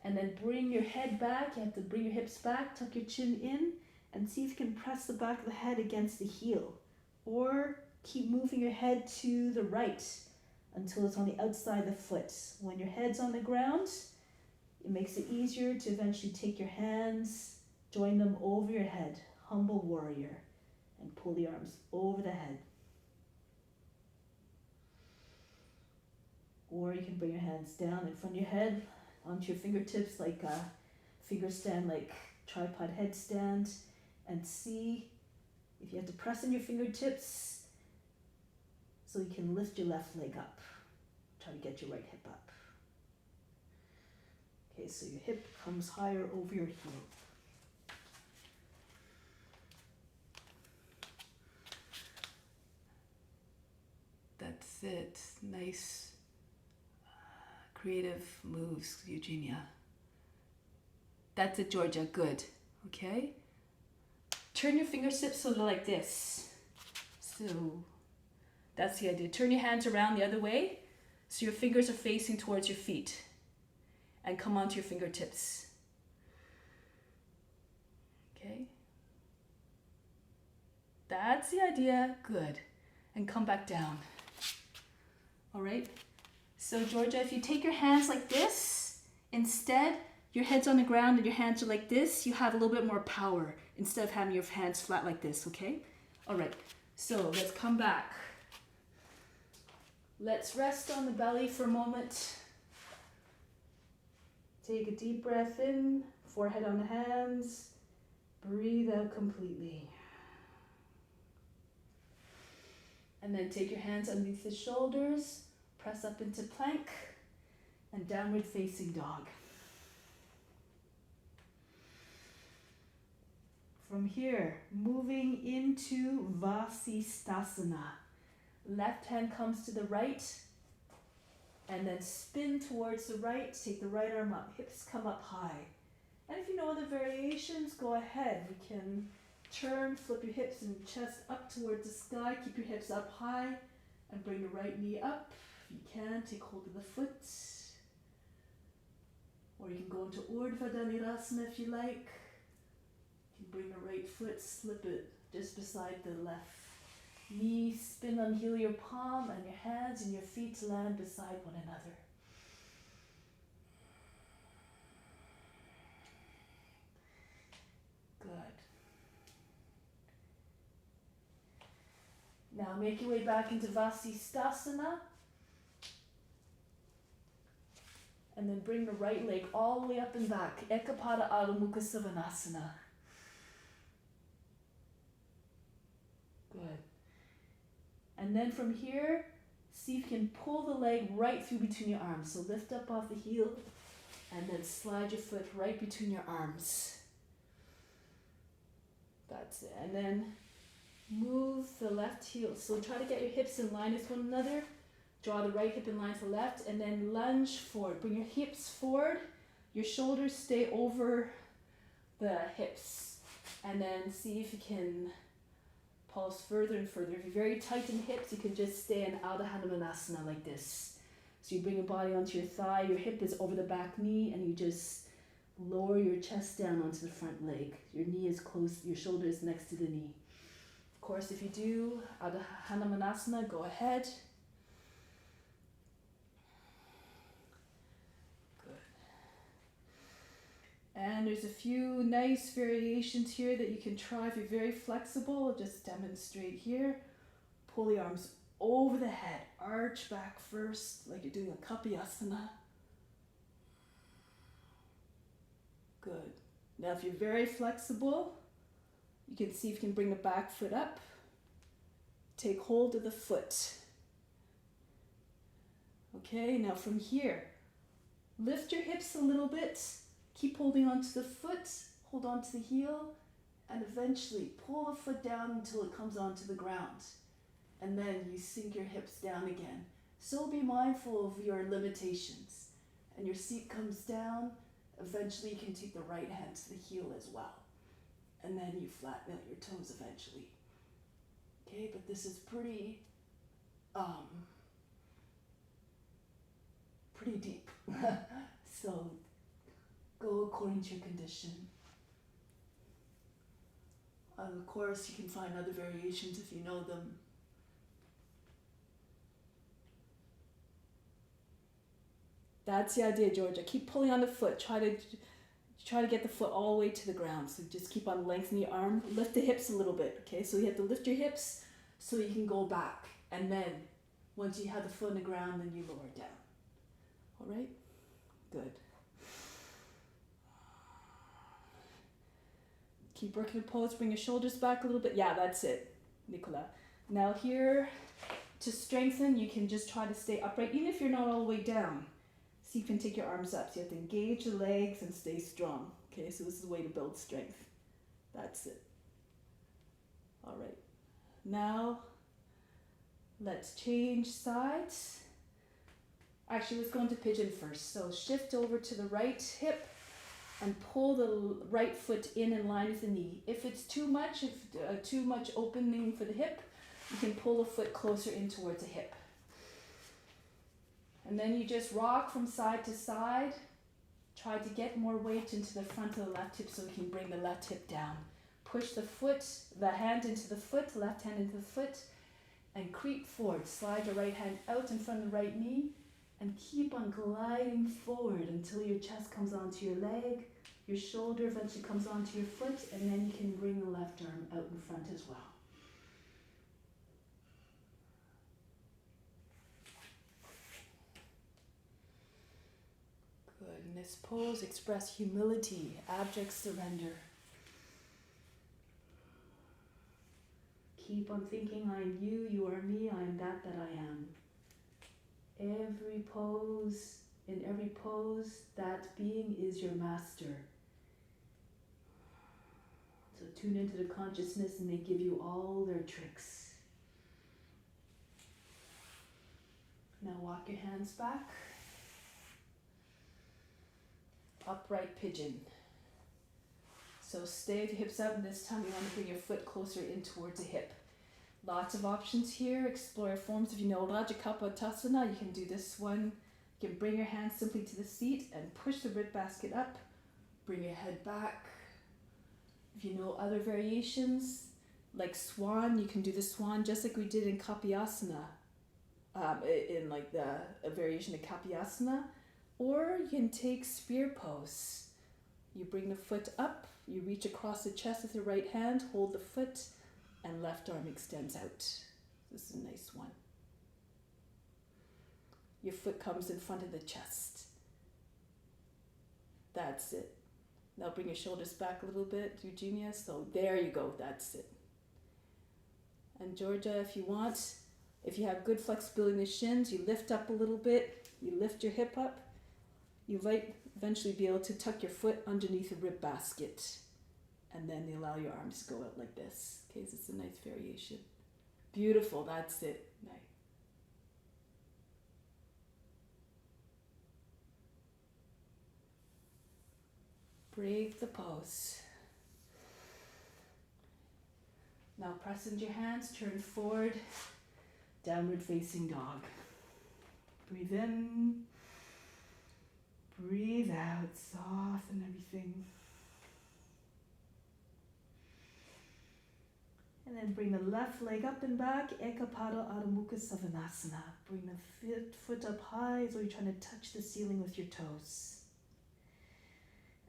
Speaker 2: and then bring your head back. You have to bring your hips back, tuck your chin in, and see if you can press the back of the head against the heel. Or keep moving your head to the right until it's on the outside of the foot. When your head's on the ground, it makes it easier to eventually take your hands, join them over your head, humble warrior, and pull the arms over the head. Or you can bring your hands down in front of your head, onto your fingertips like a finger stand, like tripod headstand, and see if you have to press in your fingertips so you can lift your left leg up. Try to get your right hip up. Okay, so your hip comes higher over your heel. That's it. Nice, creative moves, Eugenia. That's it, Georgia. Good. Okay. Turn your fingertips so they're like this. So that's the idea. Turn your hands around the other way so your fingers are facing towards your feet. And come onto your fingertips. Okay. That's the idea. Good. And come back down. All right. So Georgia, if you take your hands like this, instead, your head's on the ground and your hands are like this, you have a little bit more power instead of having your hands flat like this, okay? All right. So let's come back. Let's rest on the belly for a moment. Take a deep breath in, forehead on the hands. Breathe out completely. And then take your hands underneath the shoulders, press up into plank and downward facing dog. From here, moving into Vasi Stasana. Left hand comes to the right and then spin towards the right. Take the right arm up, hips come up high. And if you know other variations, go ahead. We can turn, flip your hips and chest up towards the sky. Keep your hips up high and bring the right knee up. If you can, take hold of the foot. Or you can go into Urdhva Dhanurasana if you like. You can bring the right foot, slip it just beside the left knee. Spin, unheel your palm and your hands and your feet land beside one another. Good. Now make your way back into Vasi Stasana. And then bring the right leg all the way up and back. Ekapada Adho Mukha Savasana. Good. And then from here, See if you can pull the leg right through between your arms. So lift up off the heel and then slide your foot right between your arms. That's it. And then move the left heel. So try to get your hips in line with one another. Draw the right hip in line to the left and then lunge forward. Bring your hips forward. Your shoulders stay over the hips. And then see if you can pulse further and further. If you're very tight in the hips, you can just stay in Hanumanasana like this. So you bring your body onto your thigh, your hip is over the back knee, and you just lower your chest down onto the front leg. Your knee is close, your shoulder is next to the knee. Of course, if you do Hanumanasana, go ahead. Good. And there's a few nice variations here that you can try if you're very flexible. I'll just demonstrate here. Pull the arms over the head, arch back first, like you're doing a Chakrasana. Good. Now if you're very flexible, you can see if you can bring the back foot up. Take hold of the foot. Okay, now from here, lift your hips a little bit. Keep holding onto the foot, hold onto the heel, and eventually pull the foot down until it comes onto the ground. And then you sink your hips down again. So be mindful of your limitations. And your seat comes down. Eventually you can take the right hand to the heel as well. And then you flatten out your toes eventually. Okay, but this is pretty deep. So go according to your condition. Of course, you can find other variations if you know them. That's the idea, Georgia. Keep pulling on the foot. Try to get the foot all the way to the ground. So just keep on lengthening your arm. Lift the hips a little bit, okay? So you have to lift your hips so you can go back. And then, once you have the foot on the ground, then you lower it down. All right? Good. Keep working the pose. Bring your shoulders back a little bit. Yeah, that's it, Nicola. Now here, to strengthen, you can just try to stay upright, even if you're not all the way down. See if you can take your arms up. So you have to engage the legs and stay strong. Okay, so this is a way to build strength. That's it. All right. Now, let's change sides. Actually, let's go into pigeon first. So shift over to the right hip and pull the right foot in line with the knee. If it's too much opening for the hip, you can pull the foot closer in towards the hip. And then you just rock from side to side. Try to get more weight into the front of the left hip so we can bring the left hip down. Push the hand into the foot, left hand into the foot, and creep forward. Slide your right hand out in front of the right knee, and keep on gliding forward until your chest comes onto your leg, your shoulder eventually comes onto your foot, and then you can bring the left arm out in front as well. Good. In this pose, express humility, abject surrender. Keep on thinking, I am you, you are me, I am that I am. In every pose, that being is your master. So tune into the consciousness and they give you all their tricks. Now walk your hands back. Upright pigeon. So stay with your hips up, and this time you want to bring your foot closer in towards the hip. Lots of options here. Explore forms. If you know Uttanasana, you can do this one. You can bring your hands simply to the seat and push the rib basket up. Bring your head back. If you know other variations, like swan, you can do the swan just like we did in Kapyasana, in like a variation of Kapyasana. Or you can take spear pose. You bring the foot up, you reach across the chest with your right hand, hold the foot, and left arm extends out. This is a nice one. Your foot comes in front of the chest. That's it. Now bring your shoulders back a little bit, Eugenia. So there you go, that's it. And Georgia, if you want, If you have good flexibility in the shins, you lift up a little bit, you lift your hip up, you might eventually be able to tuck your foot underneath a rib basket, and then you allow your arms to go out like this. Okay, so it's a nice variation. Beautiful, that's it. Nice. Break the pose. Now press into your hands, turn forward, downward facing dog. Breathe in, breathe out, soften everything. And then bring the left leg up and back, Ekapada Adho Mukha Savanasana. Bring the foot up high as though you're trying to touch the ceiling with your toes.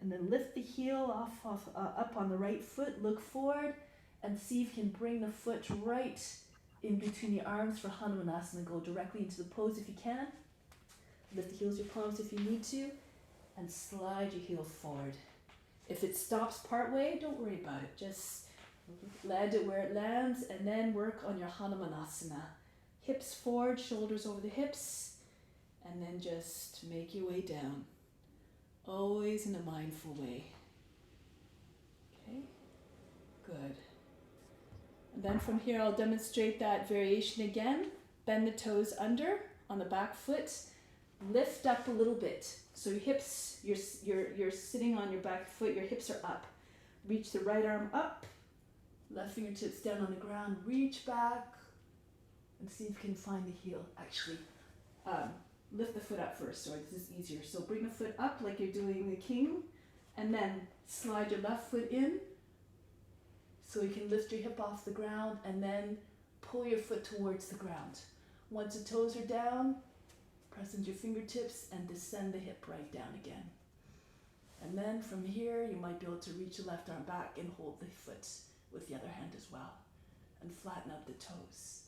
Speaker 2: And then lift the heel up on the right foot, look forward, and see if you can bring the foot right in between your arms for Hanumanasana. Go directly into the pose if you can. Lift the heels of your palms if you need to, and slide your heel forward. If it stops part way, don't worry about it. Just land it where it lands, and then work on your Hanumanasana. Hips forward, shoulders over the hips, and then just make your way down. Always in a mindful way. Okay, good. And then from here I'll demonstrate that variation again. Bend the toes under on the back foot. Lift up a little bit. So your hips, you're sitting on your back foot, your hips are up. Reach the right arm up, left fingertips down on the ground, reach back, and see if you can find the heel. Actually, lift the foot up first, sorry, this is easier. So bring the foot up like you're doing the king, and then slide your left foot in, so you can lift your hip off the ground, and then pull your foot towards the ground. Once the toes are down, press into your fingertips and descend the hip right down again. And then from here, you might be able to reach the left arm back and hold the foot with the other hand as well, and flatten out the toes.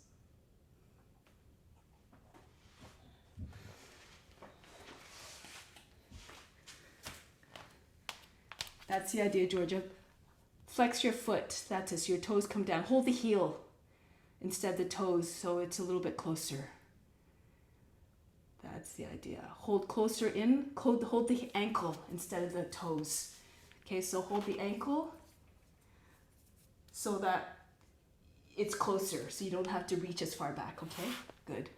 Speaker 2: That's the idea, Georgia. Flex your foot. That's it. So your toes come down. Hold the heel instead of the toes, so it's a little bit closer. That's the idea. Hold closer in. Hold the ankle instead of the toes. Okay, so hold the ankle so that it's closer, so you don't have to reach as far back, okay? Good.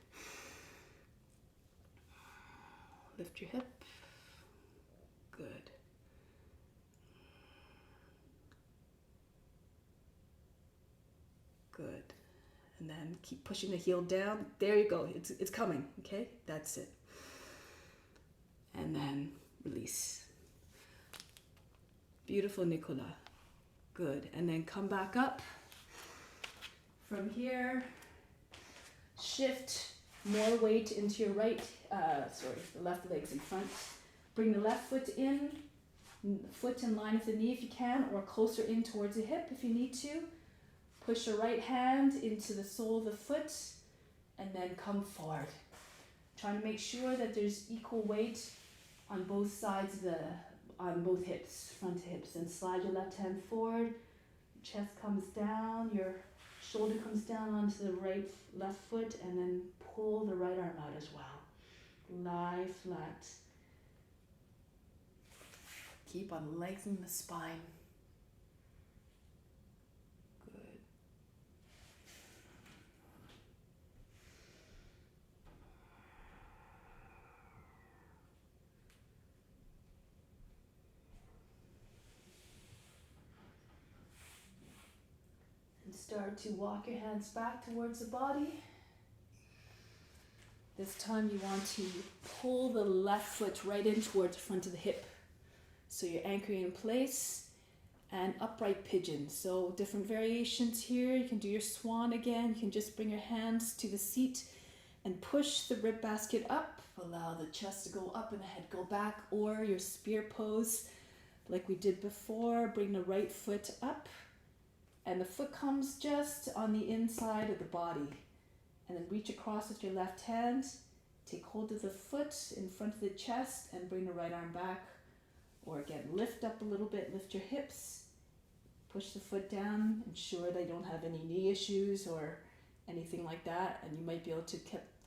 Speaker 2: Lift your hip. Good. Good. And then keep pushing the heel down. There you go. It's coming, okay? That's it. And then release. Beautiful, Nicola. Good. And then come back up. From here, shift more weight into your the left leg's in front. Bring the left foot in line with the knee if you can, or closer in towards the hip if you need to. Push your right hand into the sole of the foot, and then come forward. Trying to make sure that there's equal weight on both sides on both hips, front hips, and slide your left hand forward. Chest comes down, your shoulder comes down onto the left foot, and then pull the right arm out as well. Lie flat. Keep on lengthening the spine. Good. And start to walk your hands back towards the body. This time you want to pull the left foot right in towards the front of the hip. So you're anchoring in place, and upright pigeon. So different variations here. You can do your swan again. You can just bring your hands to the seat and push the rib basket up. Allow the chest to go up and the head go back, or your spear pose like we did before. Bring the right foot up, and the foot comes just on the inside of the body. And then reach across with your left hand. Take hold of the foot in front of the chest and bring the right arm back. Or again, lift up a little bit, lift your hips, push the foot down, ensure they don't have any knee issues or anything like that, and you might be able to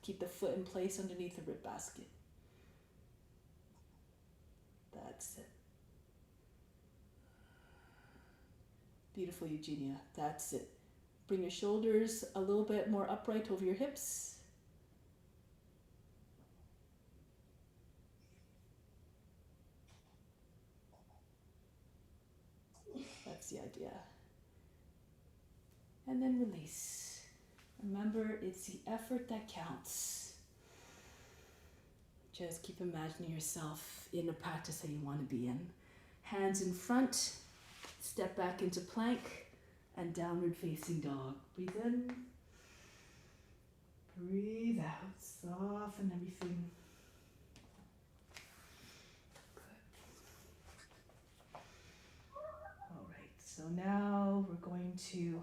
Speaker 2: keep the foot in place underneath the rib basket. That's it. Beautiful, Eugenia. That's it. Bring your shoulders a little bit more upright over your hips. That's the idea. And then release. Remember, it's the effort that counts. Just keep imagining yourself in a practice that you want to be in. Hands in front, step back into plank and downward facing dog. Breathe in, breathe out, soften everything. So now we're going to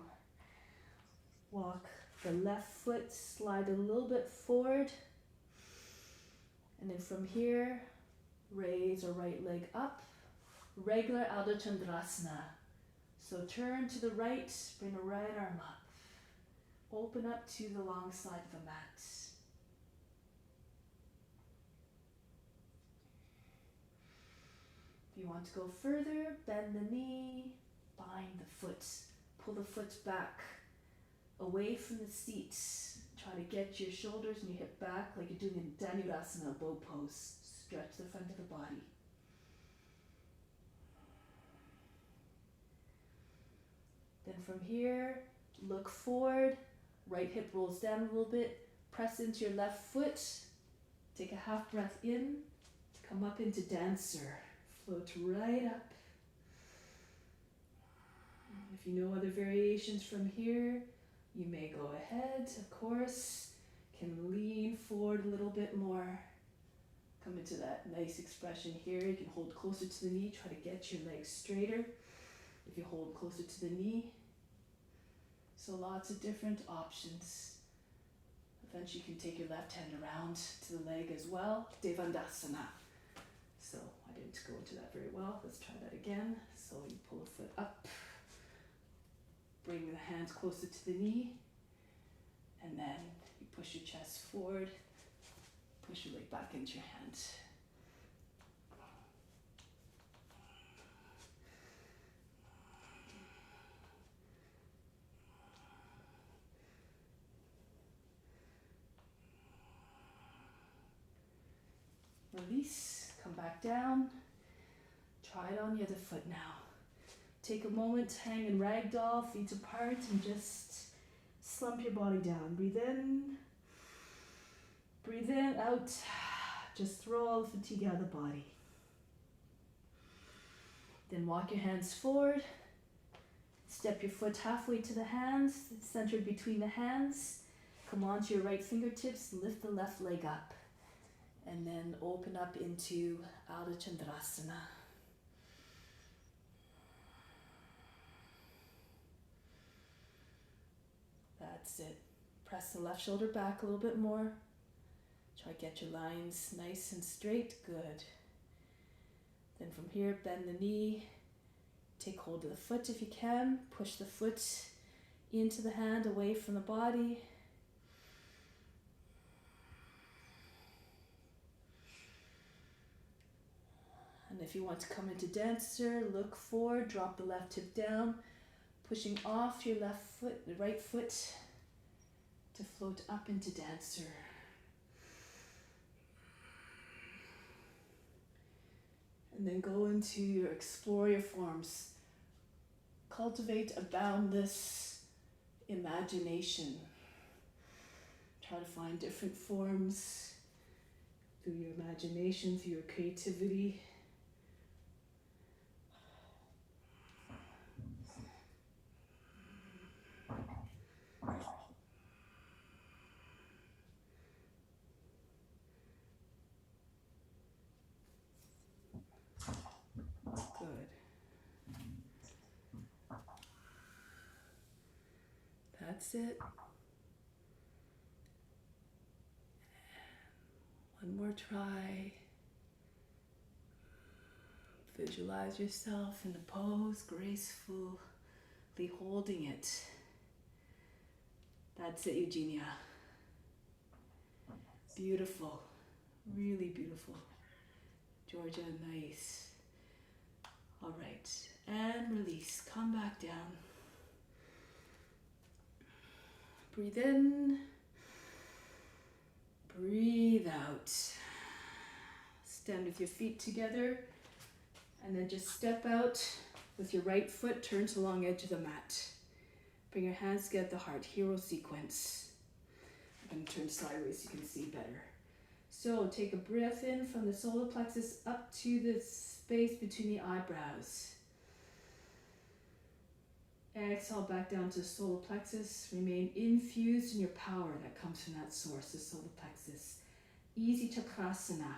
Speaker 2: walk the left foot, slide a little bit forward. And then from here, raise our right leg up. Regular Chandrasana. So turn to the right, bring the right arm up. Open up to the long side of the mat. If you want to go further, bend the knee. Bind the foot, pull the foot back, away from the seat. Try to get your shoulders and your hip back like you're doing in Dhanurasana, bow pose. Stretch the front of the body. Then from here, look forward, right hip rolls down a little bit, press into your left foot, take a half breath in, come up into dancer, float right up. If you know other variations from here, you may go ahead, of course, can lean forward a little bit more. Come into that nice expression here. You can hold closer to the knee, try to get your legs straighter. If you hold closer to the knee. So lots of different options. Eventually you can take your left hand around to the leg as well. Devandasana. So I didn't go into that very well. Let's try that again. So you pull the foot up. Bring the hands closer to the knee, and then you push your chest forward, push your leg back into your hand. Release, come back down, try it on the other foot now. Take a moment, hang in ragdoll, feet apart, and just slump your body down. Breathe in, out. Just throw all the fatigue out of the body. Then walk your hands forward. Step your foot halfway to the hands, centered between the hands. Come onto your right fingertips, lift the left leg up. And then open up into Ardha Chandrasana. That's it. Press the left shoulder back a little bit more. Try to get your lines nice and straight. Good. Then from here, bend the knee. Take hold of the foot if you can. Push the foot into the hand, away from the body. And if you want to come into dancer, look forward, drop the left hip down, pushing off your left foot, the right foot, to float up into dancer. And then go into your explore your forms. Cultivate a boundless imagination. Try to find different forms through your imagination, through your creativity. That's it. One more try. Visualize yourself in the pose, gracefully holding it. That's it, Eugenia. Beautiful. Really beautiful. Georgia, nice. All right. And release. Come back down. Breathe in. Breathe out. Stand with your feet together. And then just step out with your right foot turned to the long edge of the mat. Bring your hands together at the heart. Hero sequence. I'm going to turn sideways so you can see better. So take a breath in from the solar plexus up to the space between the eyebrows. Exhale back down to the solar plexus. Remain infused in your power that comes from that source, the solar plexus. Easy Chakrasana.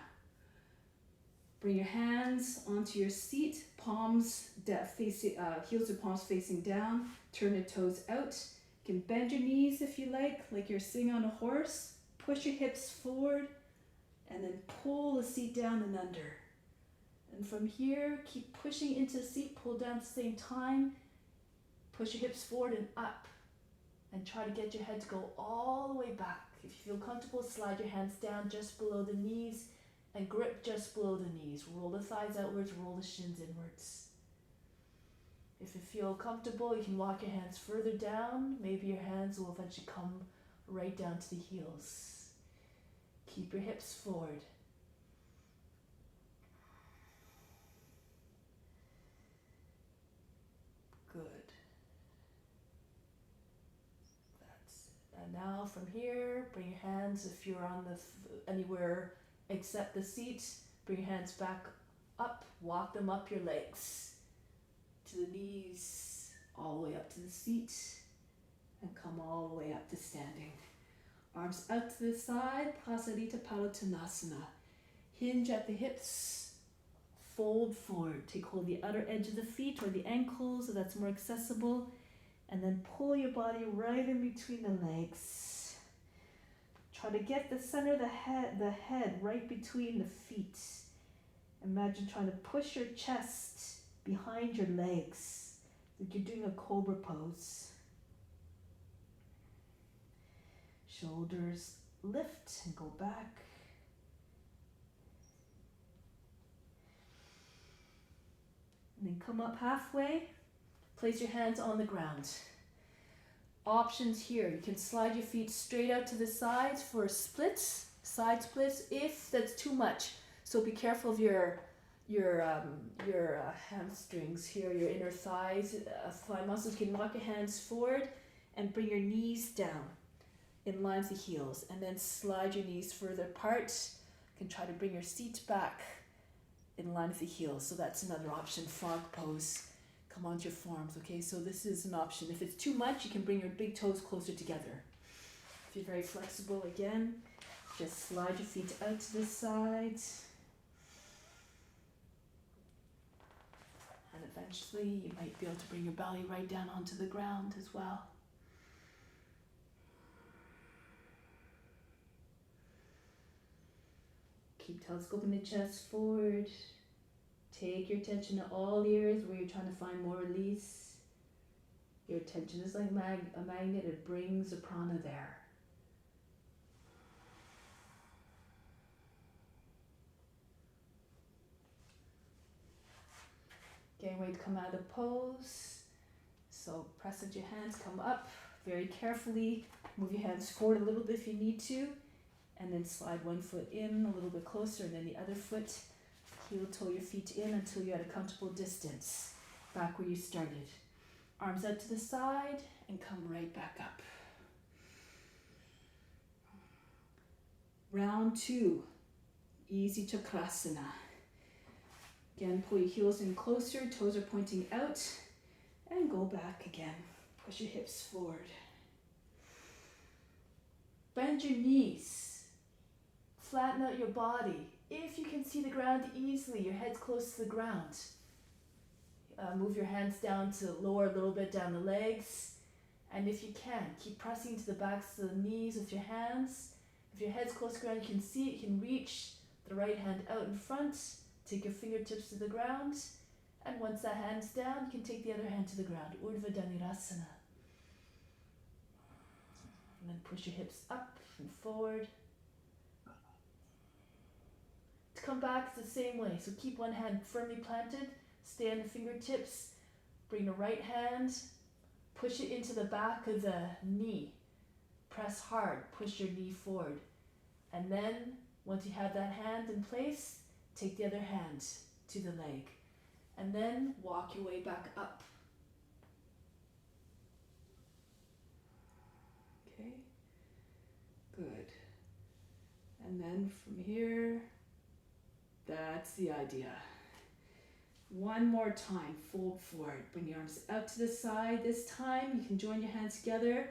Speaker 2: Bring your hands onto your seat, palms facing, heels or palms facing down. Turn the toes out. You can bend your knees if you like you're sitting on a horse. Push your hips forward and then pull the seat down and under. And from here, keep pushing into the seat, pull down at the same time. Push your hips forward and up. And try to get your head to go all the way back. If you feel comfortable, slide your hands down just below the knees and grip just below the knees. Roll the thighs outwards, roll the shins inwards. If you feel comfortable, you can walk your hands further down. Maybe your hands will eventually come right down to the heels. Keep your hips forward. Good. That's it. And now from here, bring your hands, if you're on anywhere except the seat, bring your hands back up, walk them up your legs to the knees, all the way up to the seat, and come all the way up to standing. Arms out to the side, Parivita Kanasana. Hinge at the hips, fold forward. Take hold of the outer edge of the feet or the ankles so that's more accessible, and then pull your body right in between the legs. Try to get the center of the head right between the feet. Imagine trying to push your chest behind your legs, like you're doing a cobra pose. Shoulders lift and go back. And then come up halfway. Place your hands on the ground. Options here. You can slide your feet straight out to the sides for splits, side splits, if that's too much. So be careful of your hamstrings here, your inner thighs, thigh muscles. You can walk your hands forward and bring your knees down in line with the heels, and then slide your knees further apart. You can try to bring your seat back in line with the heels. So that's another option. Frog pose. Come onto your forearms, okay? So this is an option. If it's too much, you can bring your big toes closer together. If you're very flexible, again, just slide your feet out to the sides. And eventually, you might be able to bring your belly right down onto the ground as well. Keep telescoping the chest forward. Take your attention to all the areas where you're trying to find more release. Your attention is like a magnet. It brings the prana there. Getting ready to come out of pose. So press into your hands, come up very carefully. Move your hands forward a little bit if you need to. And then slide one foot in a little bit closer, and then the other foot. Heel toe your feet in until you're at a comfortable distance, back where you started. Arms out to the side and come right back up. Round 2, easy Chakrasana. Again, pull your heels in closer, toes are pointing out, and go back again. Push your hips forward. Bend your knees. Flatten out your body. If you can see the ground easily, your head's close to the ground. Move your hands down to lower a little bit down the legs. And if you can, keep pressing to the backs of the knees with your hands. If your head's close to the ground, you can see it. You can reach the right hand out in front. Take your fingertips to the ground. And once that hand's down, you can take the other hand to the ground. Urdhva Dhanurasana. And then push your hips up and forward. To come back, it's the same way. So keep one hand firmly planted, stay on the fingertips, bring the right hand, push it into the back of the knee. Press hard, push your knee forward. And then, once you have that hand in place, take the other hand to the leg. And then walk your way back up. Okay, good. And then from here, that's the idea. One more time, fold forward. Bring your arms out to the side. This time, you can join your hands together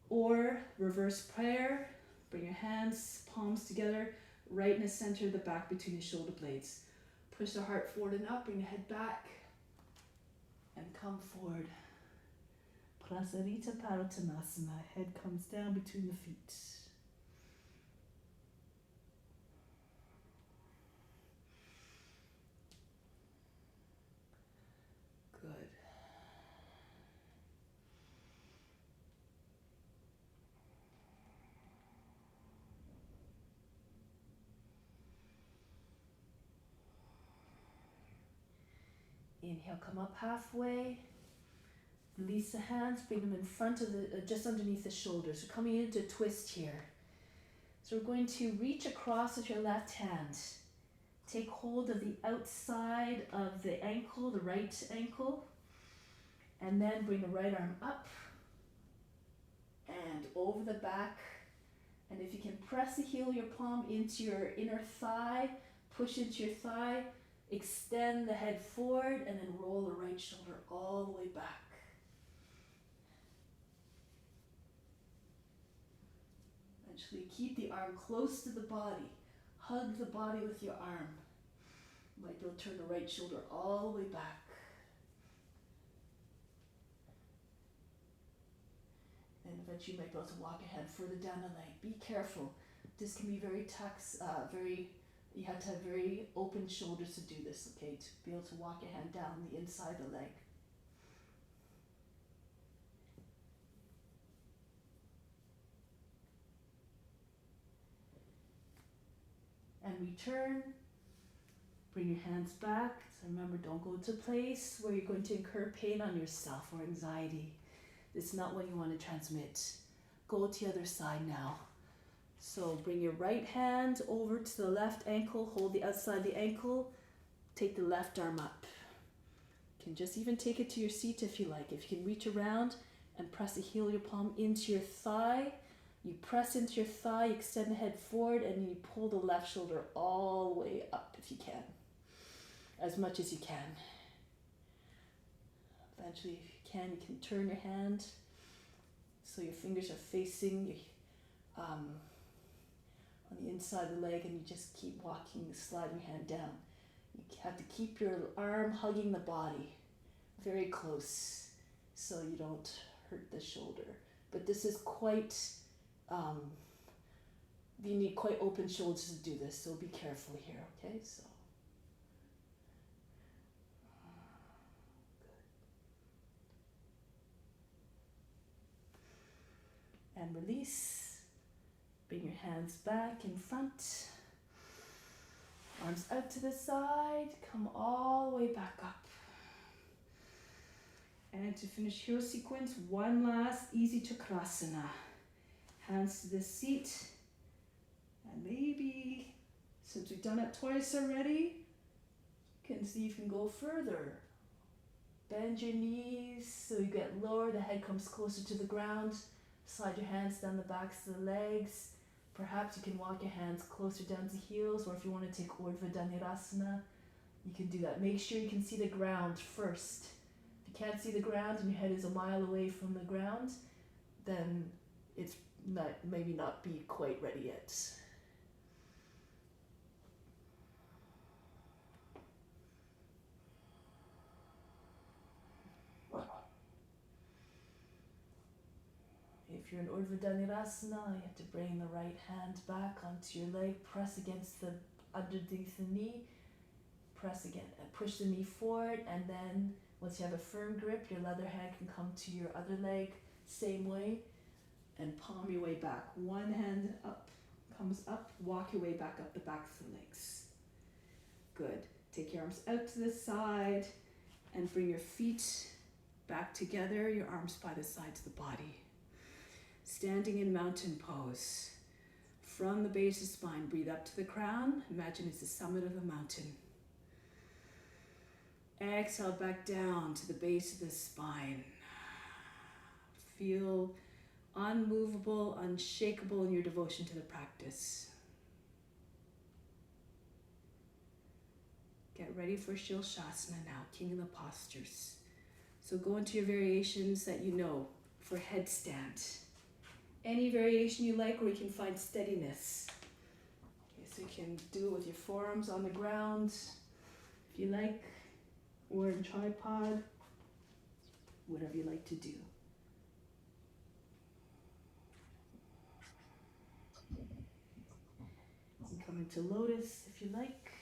Speaker 2: or reverse prayer. Bring your hands, palms together, right in the center of the back between the shoulder blades. Push the heart forward and up, bring the head back, and come forward. Parivita Kanasana, head comes down between the feet. Good. Inhale, come up halfway. Release the hands, bring them in front of the, just underneath the shoulders. We're coming into a twist here. So we're going to reach across with your left hand. Take hold of the outside of the ankle, the right ankle, and then bring the right arm up and over the back. And if you can press the heel of your palm into your inner thigh, push into your thigh, extend the head forward, and then roll the right shoulder all the way back. Eventually keep the arm close to the body. Hug the body with your arm. You might be able to turn the right shoulder all the way back. And eventually you might be able to walk your hand further down the leg. Be careful. This can be very you have to have very open shoulders to do this, okay? To be able to walk your hand down the inside of the leg. And return. Bring your hands back. So remember, don't go to a place where you're going to incur pain on yourself or anxiety. It's not what you want to transmit. Go to the other side now. So bring your right hand over to the left ankle, hold the outside of the ankle, take the left arm up. You can just even take it to your seat if you like. If you can reach around and press the heel of your palm into your thigh, you press into your thigh, you extend the head forward, and you pull the left shoulder all the way up if you can, as much as you can. Eventually, if you can turn your hand so your fingers are facing on the inside of the leg, and you just keep walking, sliding your hand down. You have to keep your arm hugging the body very close so you don't hurt the shoulder. But this is quite, you need quite open shoulders to do this, so be careful here, okay? So. And release. Bring your hands back in front. Arms out to the side. Come all the way back up. And to finish hero sequence, one last easy Chakrasana. Hands to the seat. And maybe, since we've done it twice already, you can see if you can go further. Bend your knees so you get lower, the head comes closer to the ground. Slide your hands down the backs of the legs. Perhaps you can walk your hands closer down to heels, or if you want to take Uttanasana, you can do that. Make sure you can see the ground first. If you can't see the ground and your head is a mile away from the ground, then it's maybe not be quite ready yet. If you're in Uttanasana, you have to bring the right hand back onto your leg, press against the underneath the knee, press again, and push the knee forward, and then once you have a firm grip, your other hand can come to your other leg, same way, and palm your way back. One hand up, comes up, walk your way back up the backs of the legs. Good. Take your arms out to the side and bring your feet back together, your arms by the sides of the body. Standing in mountain pose. From the base of the spine, breathe up to the crown. Imagine it's the summit of the mountain. Exhale back down to the base of the spine. Feel unmovable, unshakable in your devotion to the practice. Get ready for Shilshasana now, king of the postures. So go into your variations that you know for headstand. Any variation you like where you can find steadiness. Okay, so you can do it with your forearms on the ground, if you like, or in tripod, whatever you like to do. You can come into lotus if you like,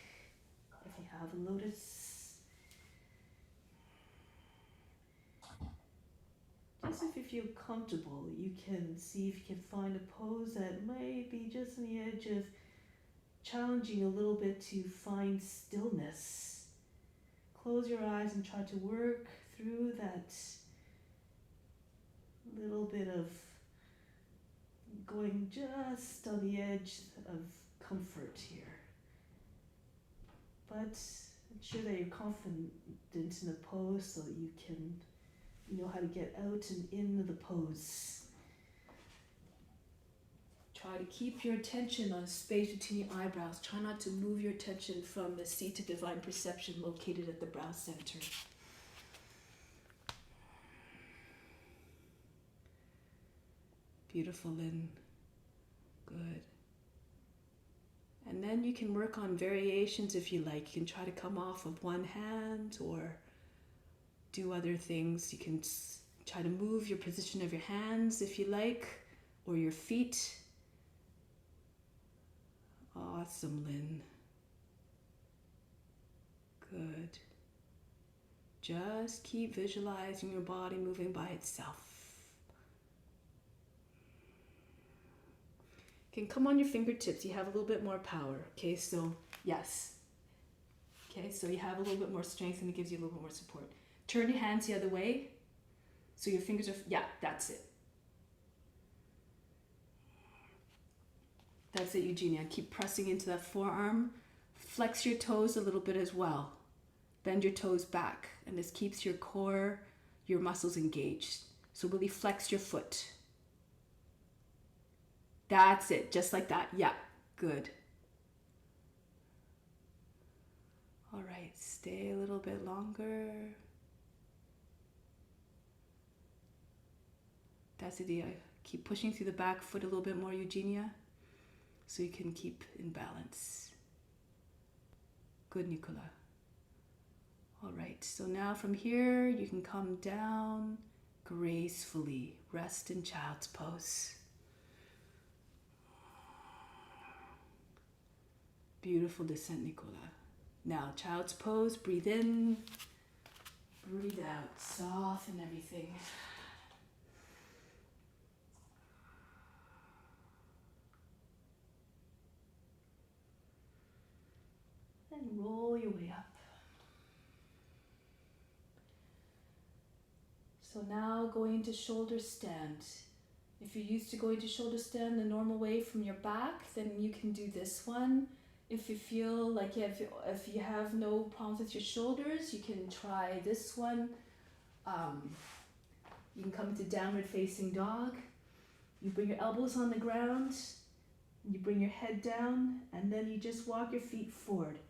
Speaker 2: if you have a lotus. Just if you feel comfortable, you can see if you can find a pose that might be just on the edge of challenging a little bit to find stillness. Close your eyes and try to work through that little bit of going just on the edge of comfort here. But ensure that you're confident in the pose so that you know how to get out and into the pose. Try to keep your attention on the space between your eyebrows. Try not to move your attention from the seat of divine perception located at the brow center. Beautiful, Lynn. Good. And then you can work on variations if you like. You can try to come off of one hand or do other things. You can try to move your position of your hands if you like, or your feet. Awesome, Lynn. Good. Just keep visualizing your body moving by itself. You can come on your fingertips. You have a little bit more power. Okay, so yes. Okay, so you have a little bit more strength and it gives you a little bit more support. Turn your hands the other way. So your fingers are, yeah, that's it. That's it, Eugenia. Keep pressing into that forearm. Flex your toes a little bit as well. Bend your toes back. And this keeps your core, your muscles engaged. So really flex your foot. That's it, just like that. Yeah, good. All right, stay a little bit longer. That's the idea. Keep pushing through the back foot a little bit more, Eugenia, so you can keep in balance. Good, Nicola. All right, so now from here, you can come down gracefully. Rest in child's pose. Beautiful descent, Nicola. Now, child's pose, breathe in, breathe out, soften everything. And roll your way up. So now going into shoulder stand. If you're used to going to shoulder stand the normal way from your back, then you can do this one. If you feel like if you have no problems with your shoulders, you can try this one. You can come to downward facing dog. You bring your elbows on the ground. You bring your head down, and then you just walk your feet forward.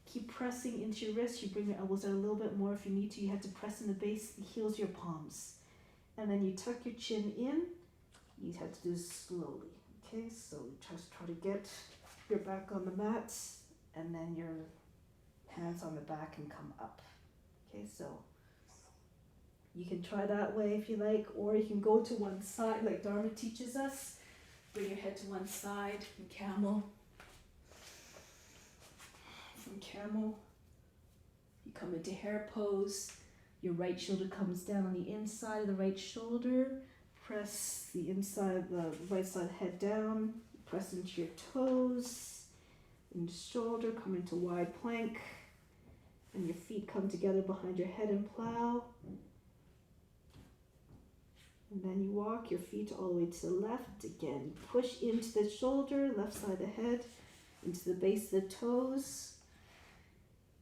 Speaker 2: Keep pressing into your wrists. You bring your elbows out a little bit more if you need to. You have to press in the base, the heels of your palms. And then you tuck your chin in. You have to do this slowly. Okay, so just try to get your back on the mat, and then your hands on the back and come up. Okay, so you can try that way if you like, or you can go to one side like Dharma teaches us. Bring your head to one side from camel. From camel, you come into hare pose. Your right shoulder comes down on the inside of the right shoulder.
Speaker 3: Press the inside, the right side head down. Press into your toes, into shoulder, come into wide plank. And your feet come together behind your head and plow. And then you walk your feet all the way to the left. Again, push into the shoulder, left side of the head, into the base of the toes.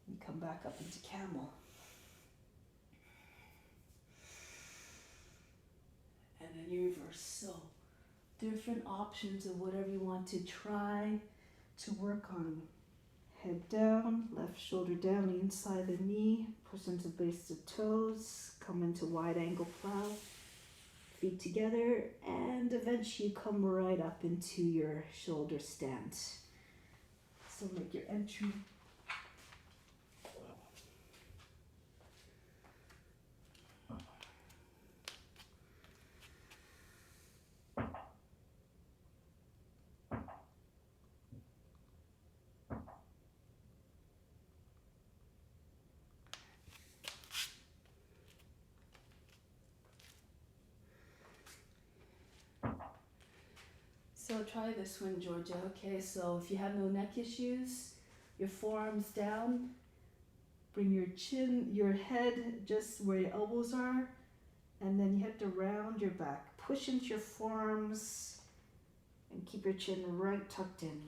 Speaker 3: And come back up into camel. And then you reverse. So, different options of whatever you want to try to work on. Head down, left shoulder down, the inside of the knee, push into the base of the toes, come into wide angle plow, feet together, and eventually you come right up into your shoulder stand. So make your entry.
Speaker 2: So try this one, Georgia. Okay, so if you have no neck issues, your forearms down, bring your chin, your head just where your elbows are, and then you have to round your back. Push into your forearms and keep your chin right tucked in.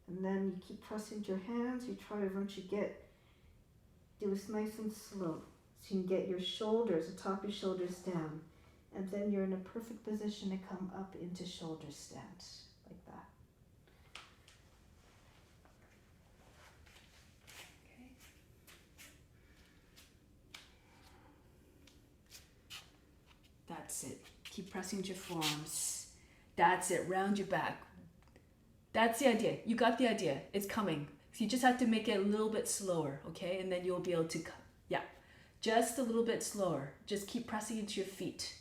Speaker 2: And then you keep pressing into your hands. You try to eventually do this nice and slow. So you can get your shoulders, the top of your shoulders down. And then you're in a perfect position to come up into shoulder stand, like that. Okay. That's it. Keep pressing into your forearms. That's it. Round your back. That's the idea. You got the idea. It's coming. So you just have to make it a little bit slower, okay? And then you'll be able to, yeah, just a little bit slower. Just keep pressing into your feet.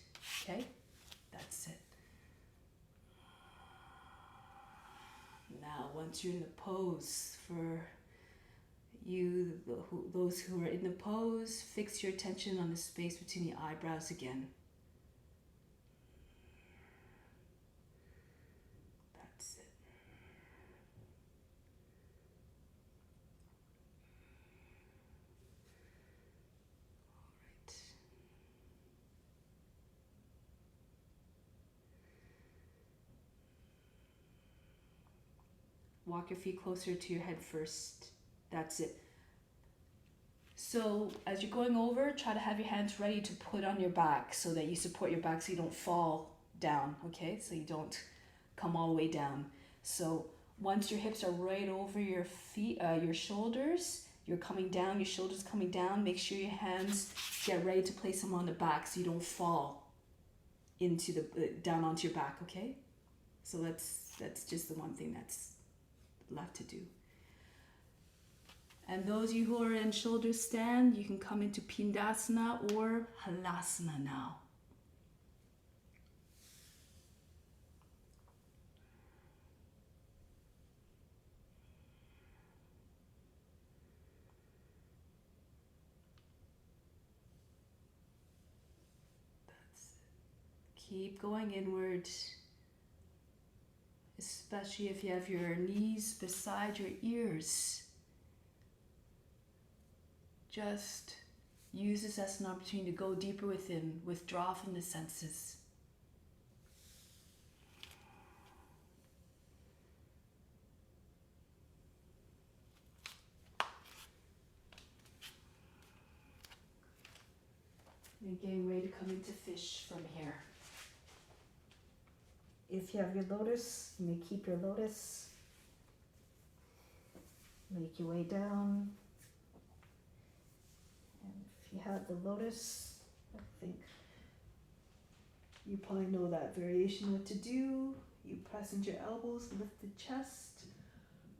Speaker 2: Okay, that's it. Now, once you're in the pose, for you, those who are in the pose, fix your attention on the space between the eyebrows again. That's it. All right. Walk your feet closer to your head first. That's it. So as you're going over, try to have your hands ready to put on your back so that you support your back so you don't fall down, okay? So you don't come all the way down. So once your hips are right over your feet, your shoulders, you're coming down, your shoulders coming down, make sure your hands get ready to place them on the back so you don't fall into the down onto your back, okay? So that's just the one thing that's left to do. And those of you who are in shoulder stand, you can come into Pindasana or Halasana now. That's it. Keep going inward. Especially if you have your knees beside your ears. Just use this as an opportunity to go deeper within, withdraw from the senses. And getting ready to come into fish from here.
Speaker 3: If you have your lotus, you may keep your lotus. Make your way down. And if you have the lotus, I think you probably know that variation what to do. You press into your elbows, lift the chest,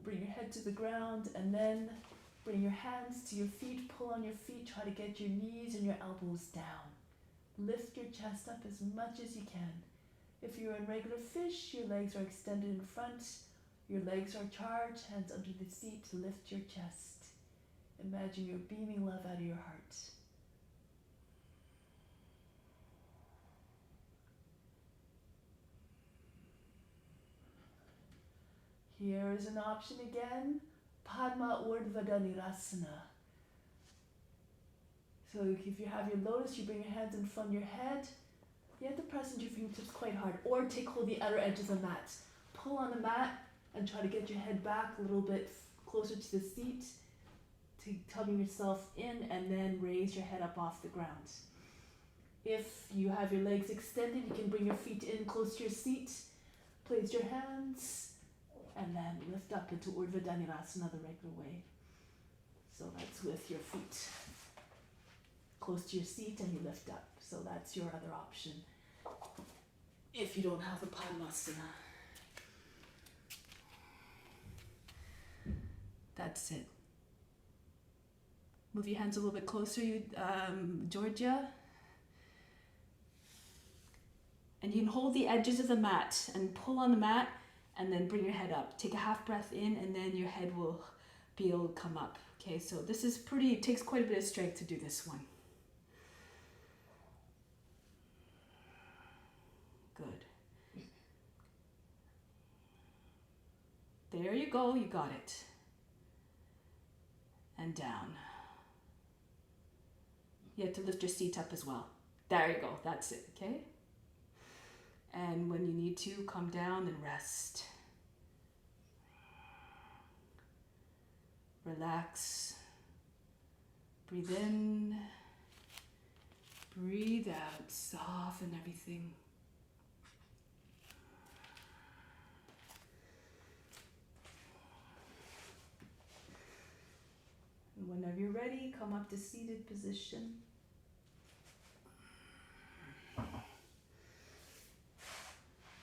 Speaker 3: bring your head to the ground, and then bring your hands to your feet, pull on your feet, try to get your knees and your elbows down. Lift your chest up as much as you can. If you're in regular fish, your legs are extended in front, your legs are charged, hands under the seat to lift your chest. Imagine you're beaming love out of your heart. Here is an option again, Padma Urdhva Dhanurasana. So if you have your lotus, you bring your hands in front of your head. You have to press into your fingertips quite hard, or take hold of the outer edges of the mat. Pull on the mat and try to get your head back a little bit closer to the seat, tugging yourself in, and then raise your head up off the ground. If you have your legs extended, you can bring your feet in close to your seat, place your hands, and then lift up into Urdhva Dhanurasana the regular way. So that's with your feet close to your seat and you lift up. So that's your other option if you don't have a Padmasana. That's it. Move your hands a little bit closer, Georgia. And you can hold the edges of the mat and pull on the mat and then bring your head up. Take a half breath in and then your head will be able to come up. Okay, so this is it takes quite a bit of strength to do this one. Good. There you go, you got it. And down. You have to lift your seat up as well. There you go, that's it, okay? And when you need to, come down and rest. Relax. Breathe in. Breathe out. Soften everything. And whenever you're ready, come up to seated position.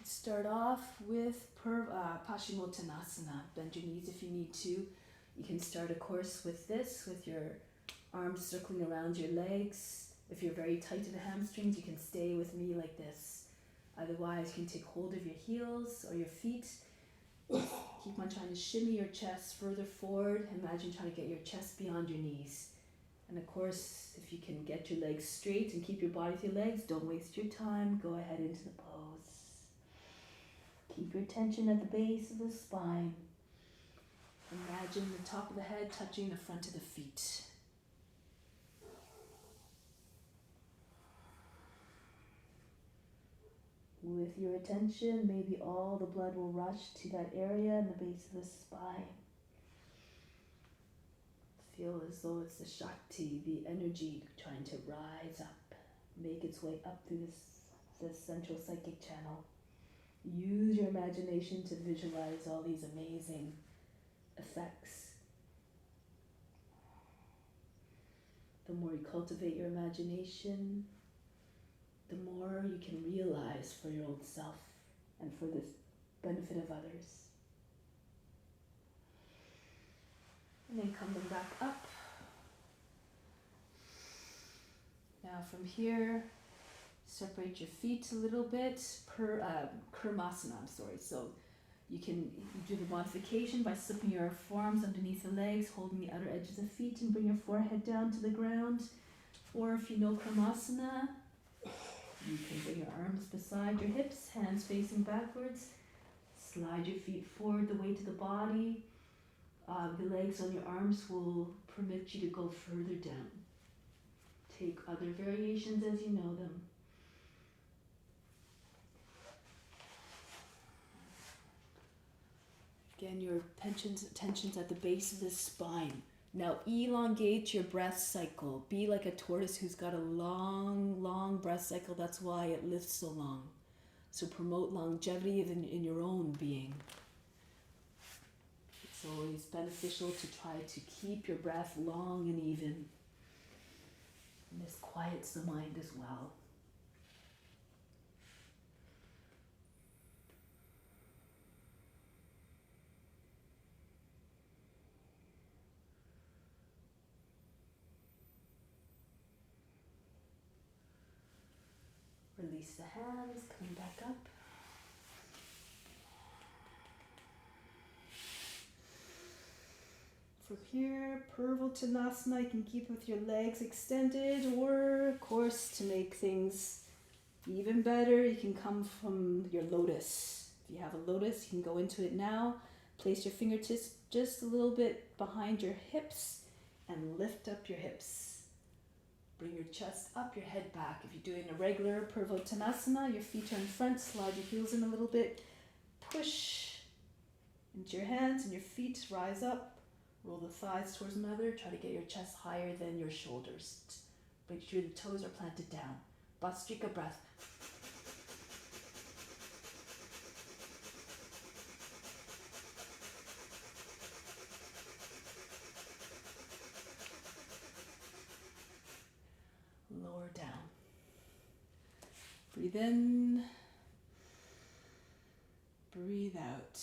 Speaker 3: Start off with Pashimo Tanasana. Bend your knees if you need to. You can start, of course, with this, with your arms circling around your legs. If you're very tight to the hamstrings, you can stay with me like this. Otherwise, you can take hold of your heels or your feet. Keep on trying to shimmy your chest further forward. Imagine trying to get your chest beyond your knees. And of course, if you can get your legs straight and keep your body to your legs, don't waste your time. Go ahead into the pose. Keep your tension at the base of the spine. Imagine the top of the head touching the front of the feet. With your attention, maybe all the blood will rush to that area in the base of the spine. Feel as though it's the Shakti, the energy trying to rise up, make its way up through this central psychic channel. Use your imagination to visualize all these amazing effects. The more you cultivate your imagination, the more you can realize for your own self and for the benefit of others. And then come them back up. Now from here, separate your feet a little bit, Kurmasana, So you do the modification by slipping your forearms underneath the legs, holding the outer edges of the feet, and bring your forehead down to the ground. Or if you know Kurmasana, you can bring your arms beside your hips, hands facing backwards. Slide your feet forward, the weight of the body. The legs on your arms will permit you to go further down. Take other variations as you know them. Again, your tensions at the base of the spine. Now elongate your breath cycle. Be like a tortoise who's got a long, long breath cycle. That's why it lifts so long. So promote longevity in your own being. It's always beneficial to try to keep your breath long and even. And this quiets the mind as well. Release the hands, come back up. From here, Parivita you can keep with your legs extended, or of course, to make things even better, you can come from your lotus. If you have a lotus, you can go into it now.
Speaker 2: Place your fingertips just a little bit behind your hips and lift up your hips. Bring your chest up, your head back. If you're doing a regular Parivita Tanasana, your feet are in front, slide your heels in a little bit. Push into your hands and your feet, rise up. Roll the thighs towards one another. Try to get your chest higher than your shoulders. Make sure the toes are planted down. Bhastrika breath. Lower down. Breathe in. Breathe out.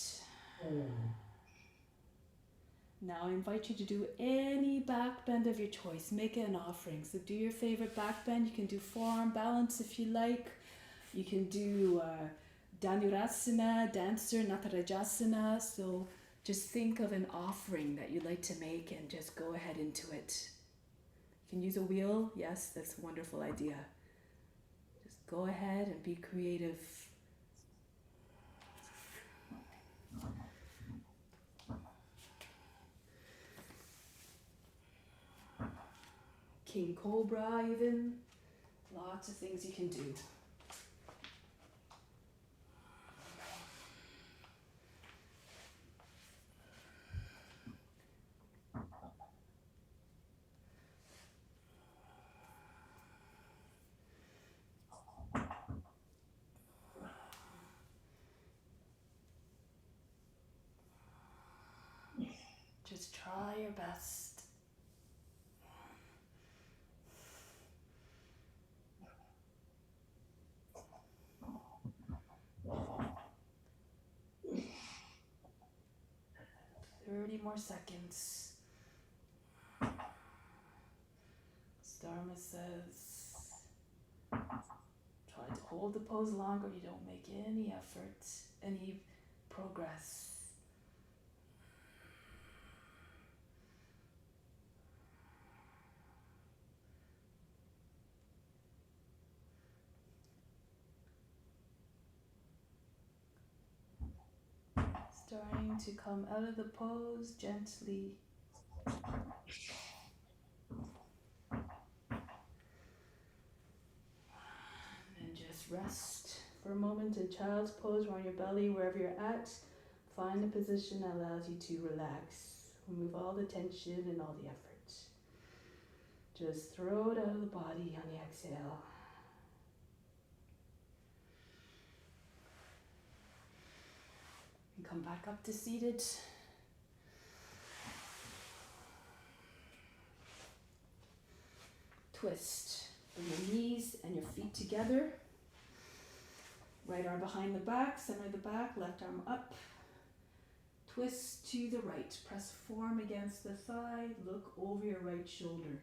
Speaker 2: Now I invite you to do any back bend of your choice. Make it an offering. So do your favorite back bend. You can do forearm balance if you like. You can do Dhanurasana, Dancer, Natarajasana. So just think of an offering that you'd like to make and just go ahead into it. You can use a wheel. Yes, that's a wonderful idea. Just go ahead and be creative. King Cobra even. Lots of things you can do. Just try your best. More seconds. Dharma says, try to hold the pose longer. You don't make any effort, any progress. Starting to come out of the pose gently. And just rest for a moment in child's pose or on your belly, wherever you're at. Find a position that allows you to relax. Remove all the tension and all the effort. Just throw it out of the body on the exhale. And come back up to seated. Twist. Bring your knees and your feet together. Right arm behind the back, center of the back, left arm up. Twist to the right. Press forearm against the thigh. Look over your right shoulder.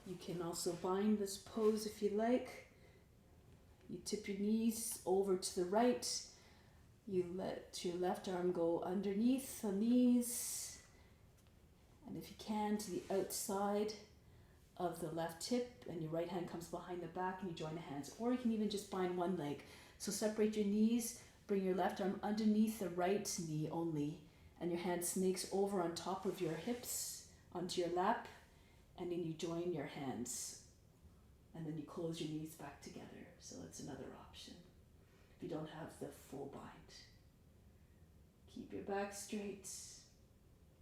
Speaker 2: You can also bind this pose if you like. You tip your knees over to the right. You let your left arm go underneath the knees. And if you can, to the outside of the left hip, and your right hand comes behind the back and you join the hands. Or you can even just bind one leg. So separate your knees, bring your left arm underneath the right knee only, and your hand snakes over on top of your hips onto your lap, and then you join your hands. And then you close your knees back together. So that's another option if you don't have the full bind. Keep your back straight,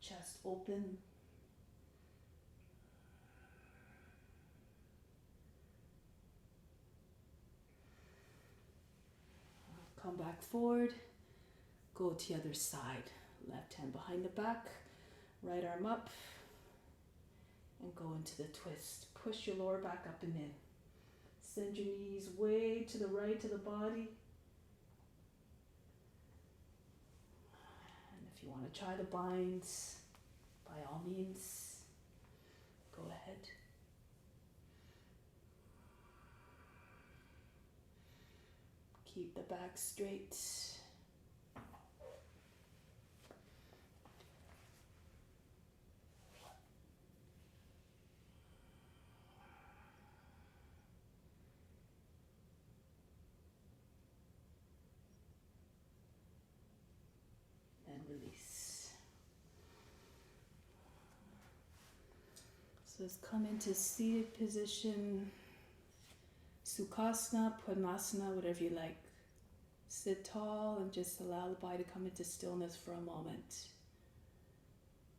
Speaker 2: chest open. Come back forward, go to the other side. Left hand behind the back, right arm up, and go into the twist. Push your lower back up and in. Send your knees way to the right of the body. And if you want to try the binds, by all means, go ahead. Keep the back straight. So let's come into seated position, Sukhasana, Padmasana, whatever you like. Sit tall and just allow the body to come into stillness for a moment.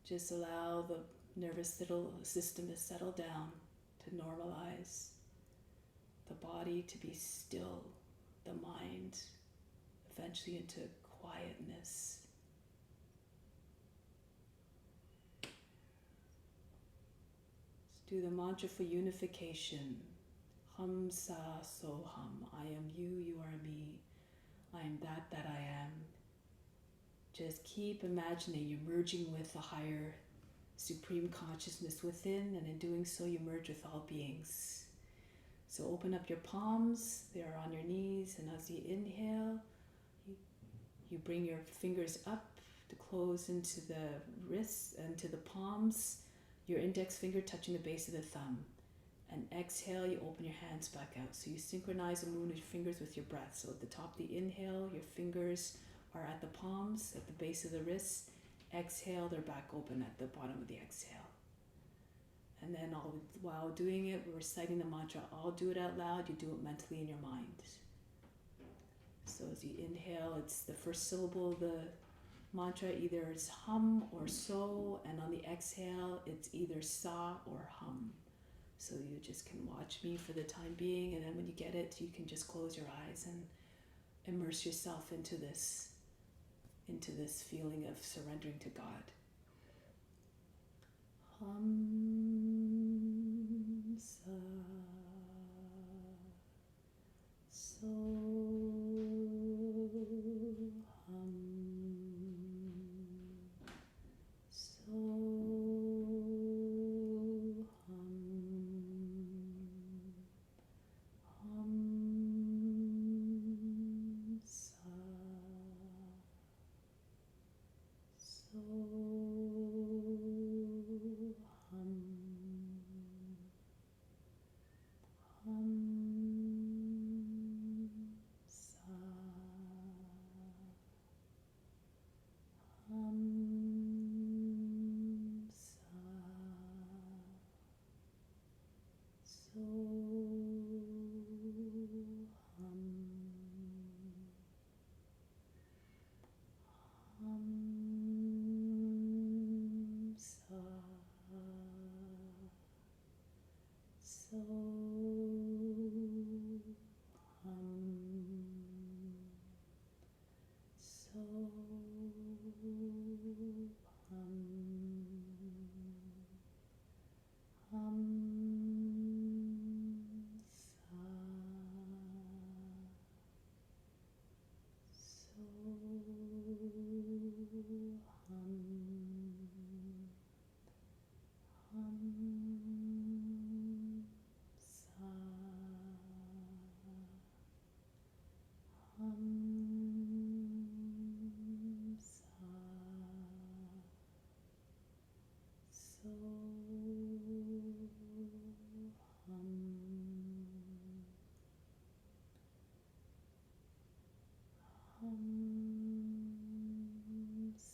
Speaker 2: Just allow the nervous system to settle down, to normalize, the body to be still, the mind eventually into quietness. Let's do the mantra for unification. Hum sa so hum. I am you, you are me. I am that I am. Just keep imagining you're merging with the higher supreme consciousness within, and in doing so you merge with all beings. So open up your palms, they are on your knees, and as you inhale, you bring your fingers up to close into the wrists and to the palms, your index finger touching the base of the thumb. And exhale, you open your hands back out. So you synchronize the movement of your fingers with your breath. So at the top of the inhale, your fingers are at the palms, at the base of the wrists. Exhale, they're back open at the bottom of the exhale. And then while doing it, we're reciting the mantra. I'll do it out loud, you do it mentally in your mind. So as you inhale, it's the first syllable of the mantra, either it's hum or so, and on the exhale, it's either sa or hum. So you just can watch me for the time being, and then when you get it, you can just close your eyes and immerse yourself into this feeling of surrendering to God. Hum sa so hum so hum hum sa so hum hum sa hum sa so hum hum sa so hum so hum hum sa so hum hum sa hum sa so hum hum sa so hum so hum hum sa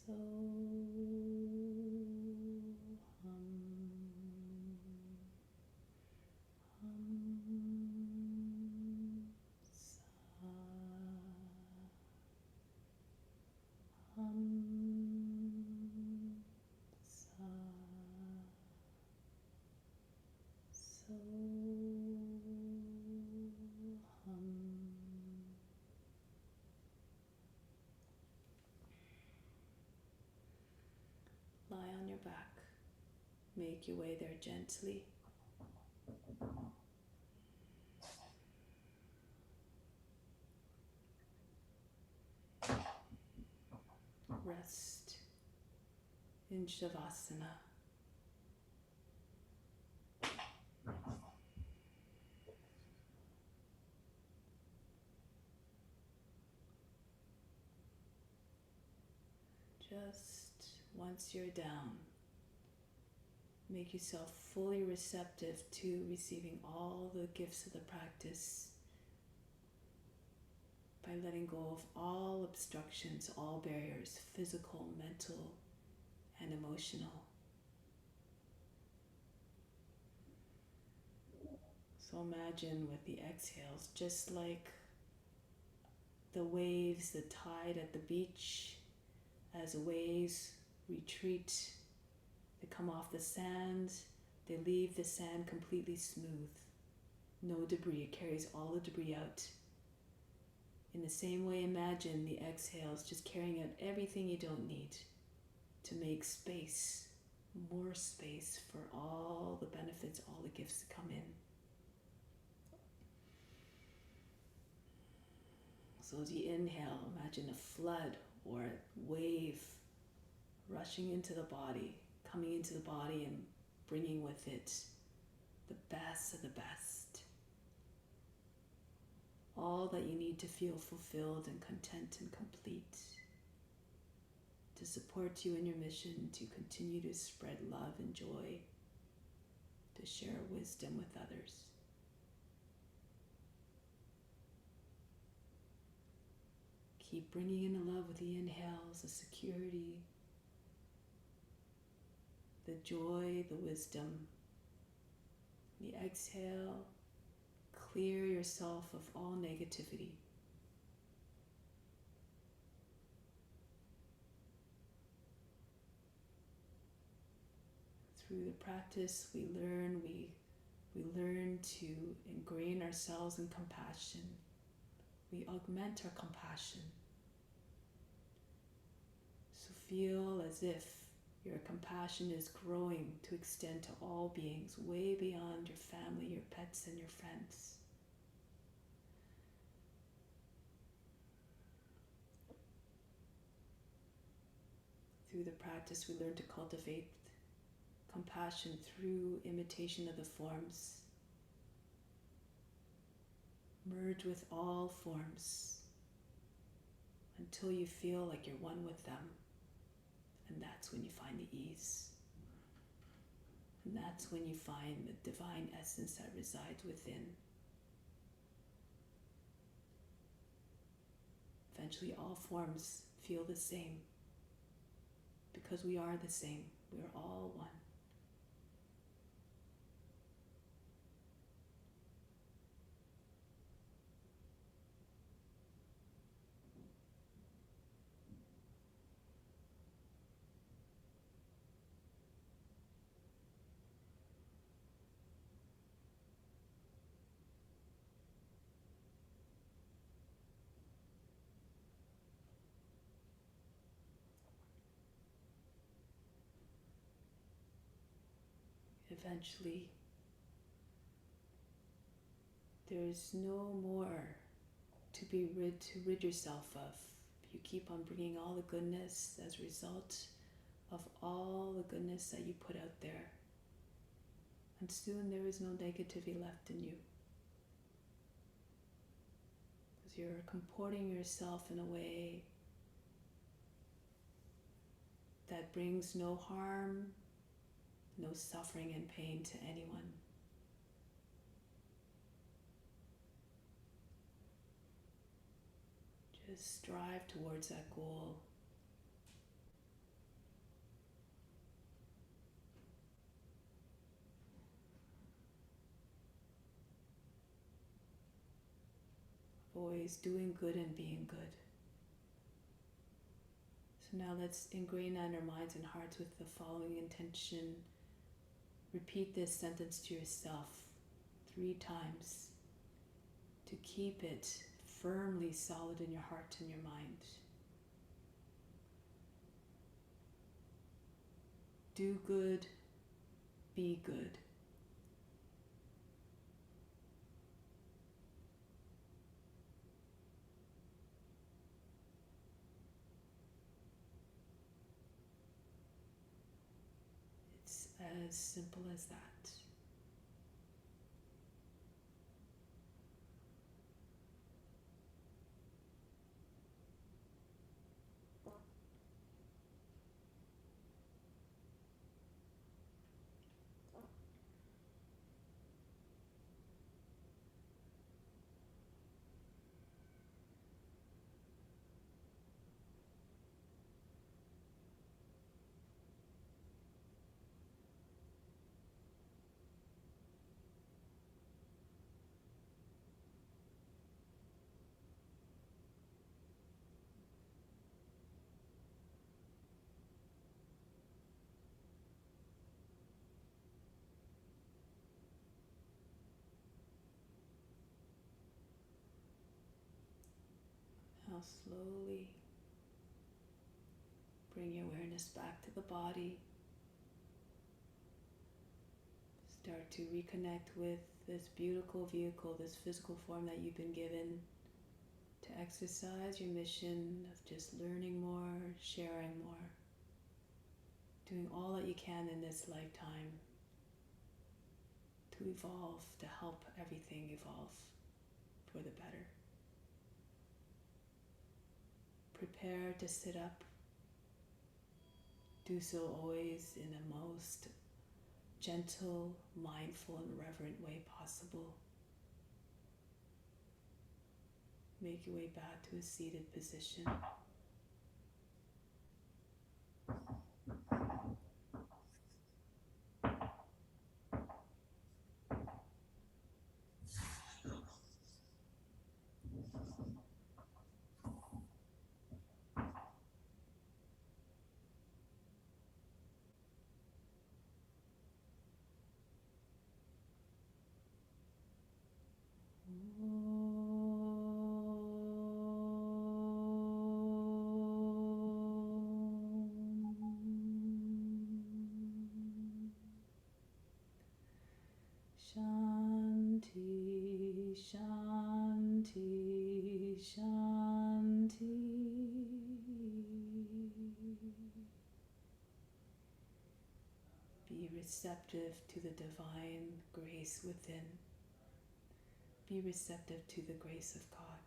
Speaker 2: so hum hum sa hum sa so hum. Lie on your back. Make your way there gently. Rest in Shavasana.
Speaker 3: Just once you're down, make yourself fully receptive to receiving all the gifts of the practice by letting go of all obstructions, all barriers, physical, mental, and emotional. So imagine with the exhales, just like the waves, the tide at the beach, as waves retreat, they come off the sand, they leave the sand completely smooth. No debris, it carries all the debris out. In the same way, imagine the exhales just carrying out everything you don't need to make space, more space for all the benefits, all the gifts to come in. So as you inhale, imagine a flood or a wave rushing into the body, coming into the body and bringing with it the best of the best. All that you need to feel fulfilled and content and complete, to support you in your mission to continue to spread love and joy, to share wisdom with others. Keep bringing in the love with the inhales, the security, the joy, the wisdom. The exhale, clear yourself of all negativity. Through the practice, we learn to ingrain ourselves in compassion. We augment our compassion. So feel as if your compassion is growing to extend to all beings, way beyond your family, your pets, and your friends. Through the practice, we learn to cultivate compassion through imitation of the forms. Merge with all forms until you feel like you're one with them. And that's when you find the ease. And that's when you find the divine essence that resides within. Eventually all forms feel the same because we are the same. We are all one. Eventually, there is no more to rid yourself of. You keep on bringing all the goodness as a result of all the goodness that you put out there. And soon there is no negativity left in you. Because you're comporting yourself in a way that brings no harm, no suffering and pain to anyone. Just strive towards that goal. Always doing good and being good. So now let's ingrain on our minds and hearts with the following intention. Repeat this sentence to yourself 3 times to keep it firmly solid in your heart and your mind. Do good, be good. It's as simple as that.
Speaker 2: now slowly bring your awareness back to the body. Start to reconnect with this beautiful vehicle, this physical form that you've been given to exercise your mission of just learning more, sharing more, doing all that you can in this lifetime to evolve, to help everything evolve for the better. Prepare to sit up. Do so always in the most gentle, mindful, and reverent way possible. Make your way back to a seated position. Shanti, Shanti, Shanti. Be receptive to the divine grace within. Be receptive to the grace of God.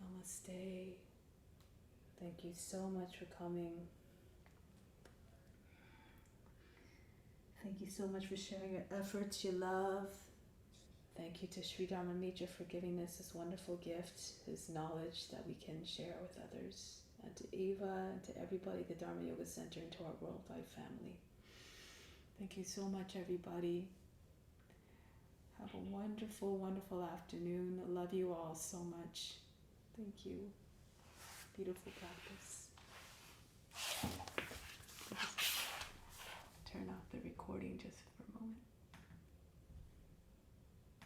Speaker 2: Namaste. Thank you so much for coming. Thank you so much for sharing your efforts, your love. Thank you to Sri Dharma Mitra for giving us this wonderful gift, his knowledge that we can share with others. And to Eva and to everybody at the Dharma Yoga Center and to our worldwide family. Thank you so much, everybody. Have a wonderful, wonderful afternoon. I love you all so much. Thank you. Beautiful practice. Turn off the recording just for a moment.